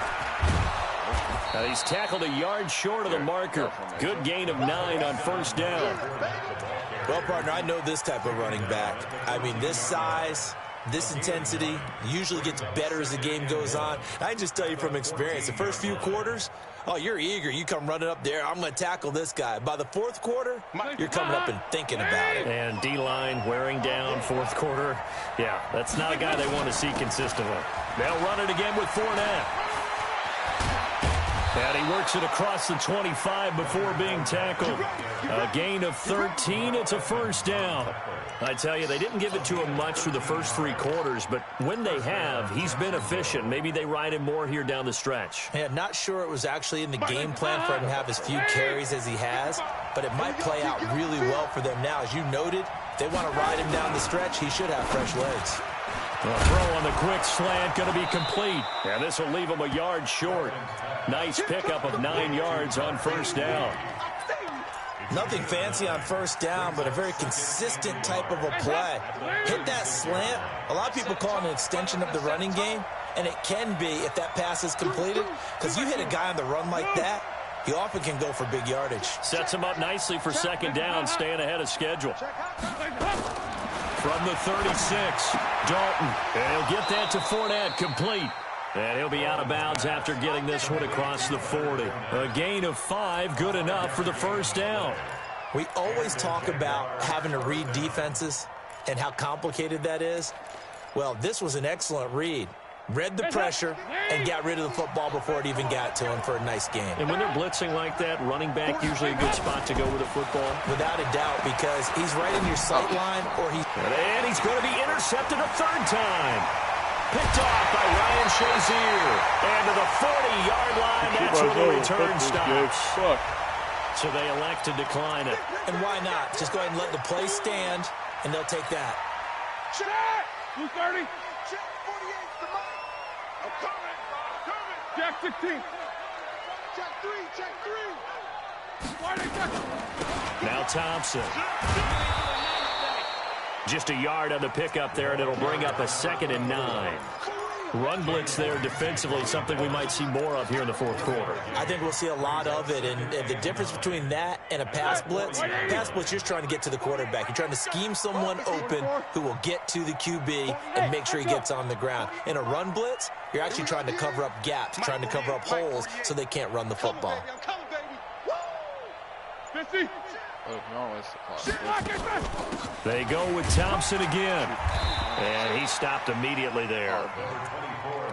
He's tackled a yard short of the marker. Good gain of 9 on first down. Well, partner, I know this type of running back. I mean, this size, this intensity usually gets better as the game goes on. I can just tell you from experience, the first few quarters, oh, you're eager. You come running up there. I'm going to tackle this guy. By the fourth quarter, you're coming up and thinking about it. And D-line wearing down fourth quarter. Yeah, that's not a guy they want to see consistently. They'll run it again with Fournette. And he works it across the 25 before being tackled. A gain of 13. It's a first down. I tell you, they didn't give it to him much for the first 3 quarters, but when they have, he's been efficient. Maybe they ride him more here down the stretch. Yeah, not sure it was actually in the game plan for him to have as few carries as he has, but it might play out really well for them now. As you noted, they want to ride him down the stretch. He should have fresh legs. The throw on the quick slant going to be complete. And this will leave him a yard short. Nice pickup of 9 yards on first down. Nothing fancy on first down, but a very consistent type of a play. Hit that slant. A lot of people call it an extension of the running game, and it can be if that pass is completed, because you hit a guy on the run like that, he often can go for big yardage. Sets him up nicely for second down, staying ahead of schedule. From the 36, Dalton. And he'll get that to Fournette, complete. And he'll be out of bounds after getting this one across the 40. A gain of 5, good enough for the first down. We always talk about having to read defenses and how complicated that is. Well, this was an excellent read. Read the pressure and got rid of the football before it even got to him for a nice game. And when they're blitzing like that, running back usually a good spot to go with a football. Without a doubt, because he's right in your sight line, or he's... And he's going to be intercepted a third time. Picked off by Ryan Shazier. And to the 40-yard line, that's where the return stops. So they elect to decline it. And why not? Just go ahead and let the play stand, and they'll take that. Check! 230. Check 48 to Mike. I'm coming. Jack 16. Check 3. Check 3. Why they check? Now Thompson. Just a yard on the pickup there, and it'll bring up a 2nd and 9. Run blitz there defensively, something we might see more of here in the fourth quarter. I think we'll see a lot of it, and the difference between that and a pass blitz, you're just trying to get to the quarterback. You're trying to scheme someone open who will get to the QB and make sure he gets on the ground. In a run blitz, you're actually trying to cover up gaps, trying to cover up holes so they can't run the football. 50. They go with Thompson again. And he stopped immediately there.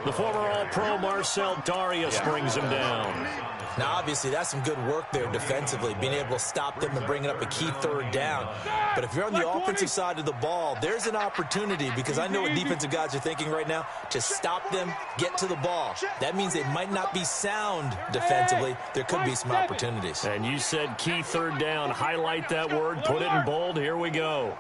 The former All-Pro Marcel Darius brings him down. Now, obviously, that's some good work there defensively, being able to stop them and bringing up a key third down. But if you're on the offensive side of the ball, there's an opportunity, because I know what defensive guys are thinking right now, to stop them, get to the ball. That means they might not be sound defensively. There could be some opportunities. And you said key third down. Highlight that word. Put it in bold. Here we go.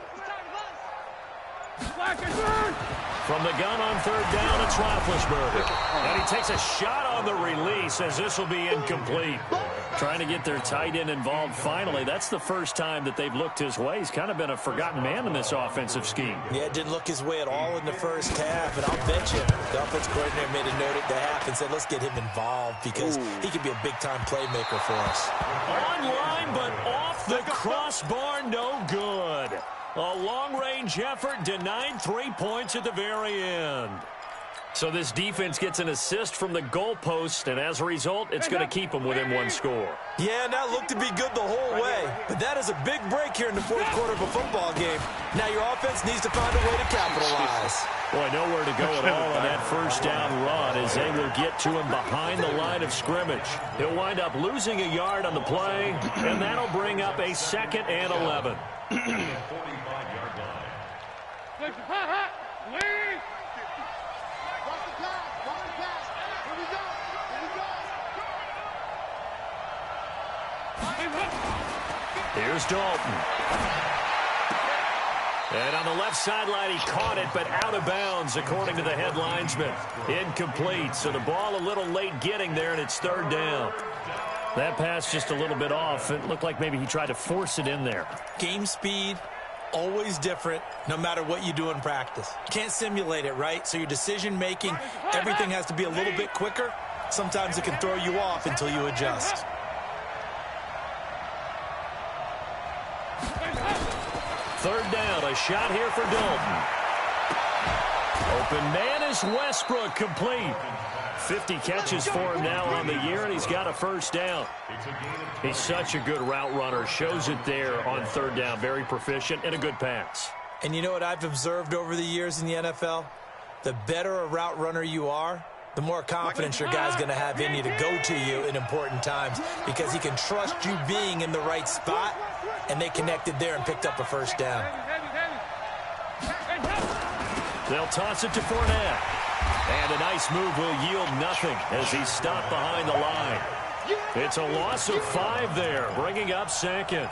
From the gun on third down, it's Roethlisberger. And he takes a shot on the release as this will be incomplete. Trying to get their tight end involved finally. That's the first time that they've looked his way. He's kind of been a forgotten man in this offensive scheme. Yeah, it didn't look his way at all in the first half. And I'll bet you the offensive coordinator made a note at the half and said, let's get him involved because he could be a big-time playmaker for us. Online, but off the crossbar, no good. A long-range effort denied 3 points at the very end. So this defense gets an assist from the goalpost, and as a result, it's going to keep them within one score. Yeah, and that looked to be good the whole way. But that is a big break here in the fourth quarter of a football game. Now your offense needs to find a way to capitalize. Boy, nowhere to go at all on that first down run as they will get to him behind the line of scrimmage. He'll wind up losing a yard on the play, and that'll bring up a 2nd and 11. 45-yard line. Here's Dalton. And on the left sideline, he caught it, but out of bounds, according to the head linesman. Incomplete, so the ball a little late getting there, and it's third down. That pass just a little bit off. It looked like maybe he tried to force it in there. Game speed, always different, no matter what you do in practice. Can't simulate it, right? So your decision-making, everything has to be a little bit quicker. Sometimes it can throw you off until you adjust. Third down, a shot here for Dalton. Open man is Westbrook, complete. 50 catches for him now on the year, and he's got a first down. He's such a good route runner. Shows it there on third down. Very proficient and a good pass. And you know what I've observed over the years in the NFL? The better a route runner you are, the more confidence your guy's going to have in you to go to you in important times because he can trust you being in the right spot, and they connected there and picked up a first down. They'll toss it to Fournette. And a nice move will yield nothing as he's stopped behind the line. It's a loss of 5 there, bringing up 2nd.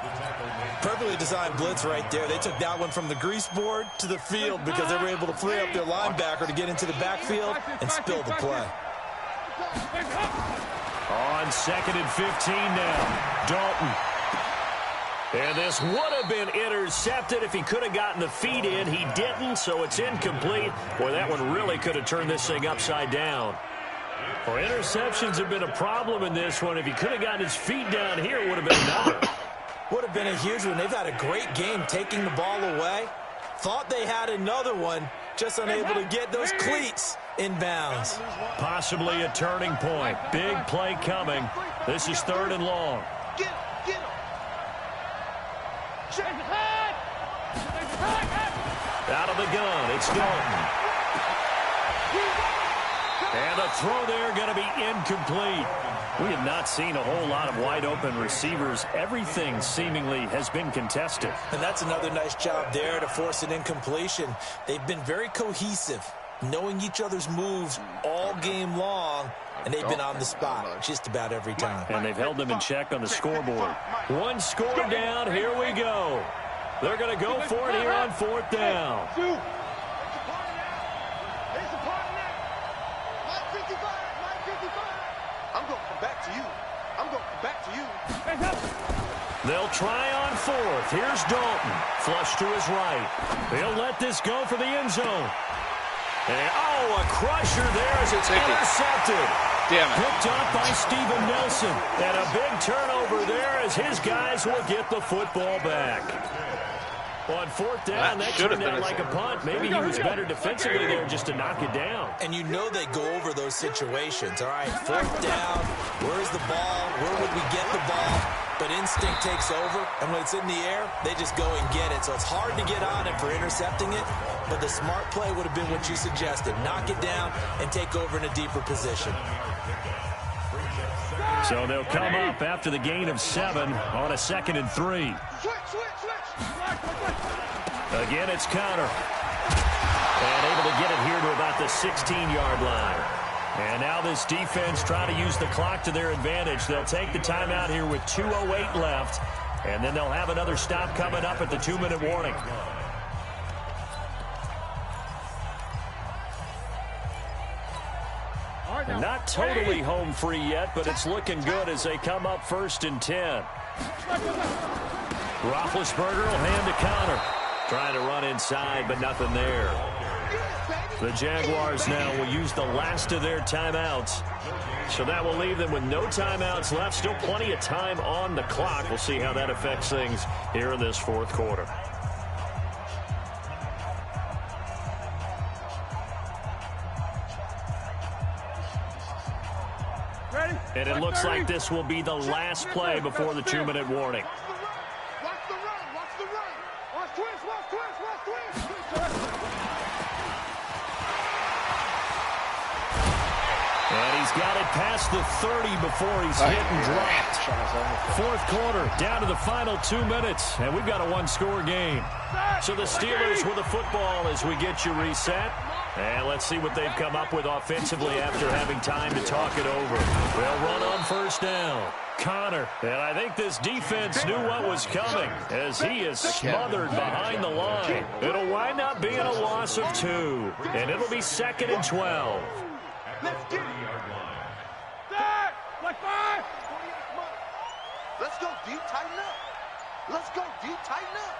Perfectly designed blitz right there. They took that one from the grease board to the field because they were able to free up their linebacker to get into the backfield and spill the play. On 2nd and 15 now, Dalton. And this would have been intercepted if he could have gotten the feet in. He didn't, so it's incomplete. Boy, that one really could have turned this thing upside down. Well, interceptions have been a problem in this one. If he could have gotten his feet down here, it would have been another. Would have been a huge one. They've had a great game taking the ball away. Thought they had another one, just unable to get those cleats in bounds. Possibly a turning point. Big play coming. This is 3rd and long. Out of the gun, it's Dalton. And the throw there going to be incomplete. We have not seen a whole lot of wide-open receivers. Everything seemingly has been contested. And that's another nice job there to force an incompletion. They've been very cohesive, knowing each other's moves all game long, and they've been on the spot just about every time. And they've held them in check on the scoreboard. One score down, here we go. They're going to go for it here on 4th down. I'm going to come back to you. I'm going to come back to you. They'll try on 4th. Here's Dalton. Flush to his right. They'll let this go for the end zone. And, a crusher there as it's intercepted. Damn it. Picked up by Steven Nelson. And a big turnover there as his guys will get the football back. On 4th down, that turned out like a punt. Maybe he was better defensively there just to knock it down. And you know they go over those situations. All right, 4th down, where's the ball? Where would we get the ball? But instinct takes over, and when it's in the air, they just go and get it. So it's hard to get on it for intercepting it, but the smart play would have been what you suggested. Knock it down and take over in a deeper position. So they'll come up after the gain of 7 on a 2nd and 3. Again, it's Connor. And able to get it here to about the 16-yard line. And now this defense trying to use the clock to their advantage. They'll take the timeout here with 2:08 left. And then they'll have another stop coming up at the 2-minute warning. Not totally home free yet, but it's looking good as they come up 1st and 10. Roethlisberger will hand to Connor. Trying to run inside, but nothing there. The Jaguars now will use the last of their timeouts. So that will leave them with no timeouts left. Still plenty of time on the clock. We'll see how that affects things here in this 4th quarter. And it looks like this will be the last play before the 2-minute warning. Watch the run, watch the run. Watch twist, watch twist, watch twist. And he's got it past the 30 before he's hit and dropped. 4th quarter, down to the final 2 minutes, and we've got a 1-score game. So the Steelers with the football as we get you reset. And let's see what they've come up with offensively after having time to talk it over. They'll run on 1st down. Connor, and I think this defense knew what was coming as he is smothered behind the line. It'll wind up being a loss of 2, and it'll be 2nd and 12. Let's get it. Like 5. Let's go deep, tighten up. Let's go deep, tighten up.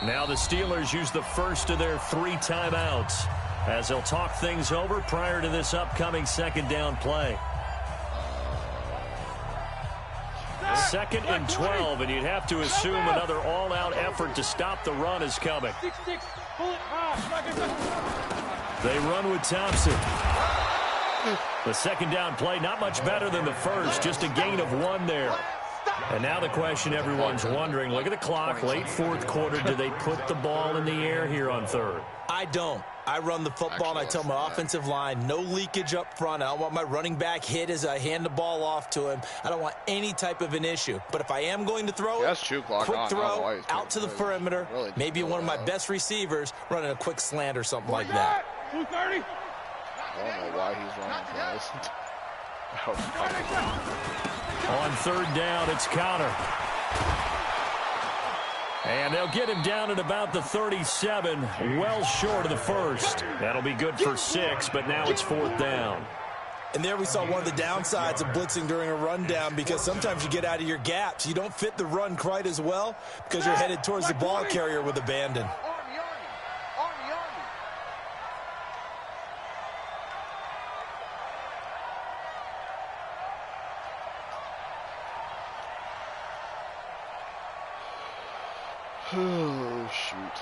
Now the Steelers use the first of their 3 timeouts as they'll talk things over prior to this upcoming 2nd down play. 2nd and 12, and you'd have to assume another all-out effort to stop the run is coming. They run with Thompson. The 2nd down play, not much better than the first, just a gain of 1 there. And now the question everyone's wondering, look at the clock, late 4th quarter, do they put the ball in the air here on 3rd? I don't. I run the football, and I tell my offensive line, no leakage up front. I don't want my running back hit as I hand the ball off to him. I don't want any type of an issue. But if I am going to throw it, quick throw out to the perimeter, maybe one of my best receivers running a quick slant or something like that. 230. I don't know why he's running fast. On 3rd down, it's Connor. And they'll get him down at about the 37, well short of the 1st. That'll be good for 6, but now it's 4th down. And there we saw one of the downsides of blitzing during a rundown, because sometimes you get out of your gaps. You don't fit the run quite as well because you're headed towards the ball carrier with abandon. Oh, shoot.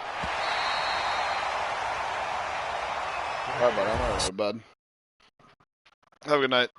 All right, bud. I'm going to bed. Have a good night.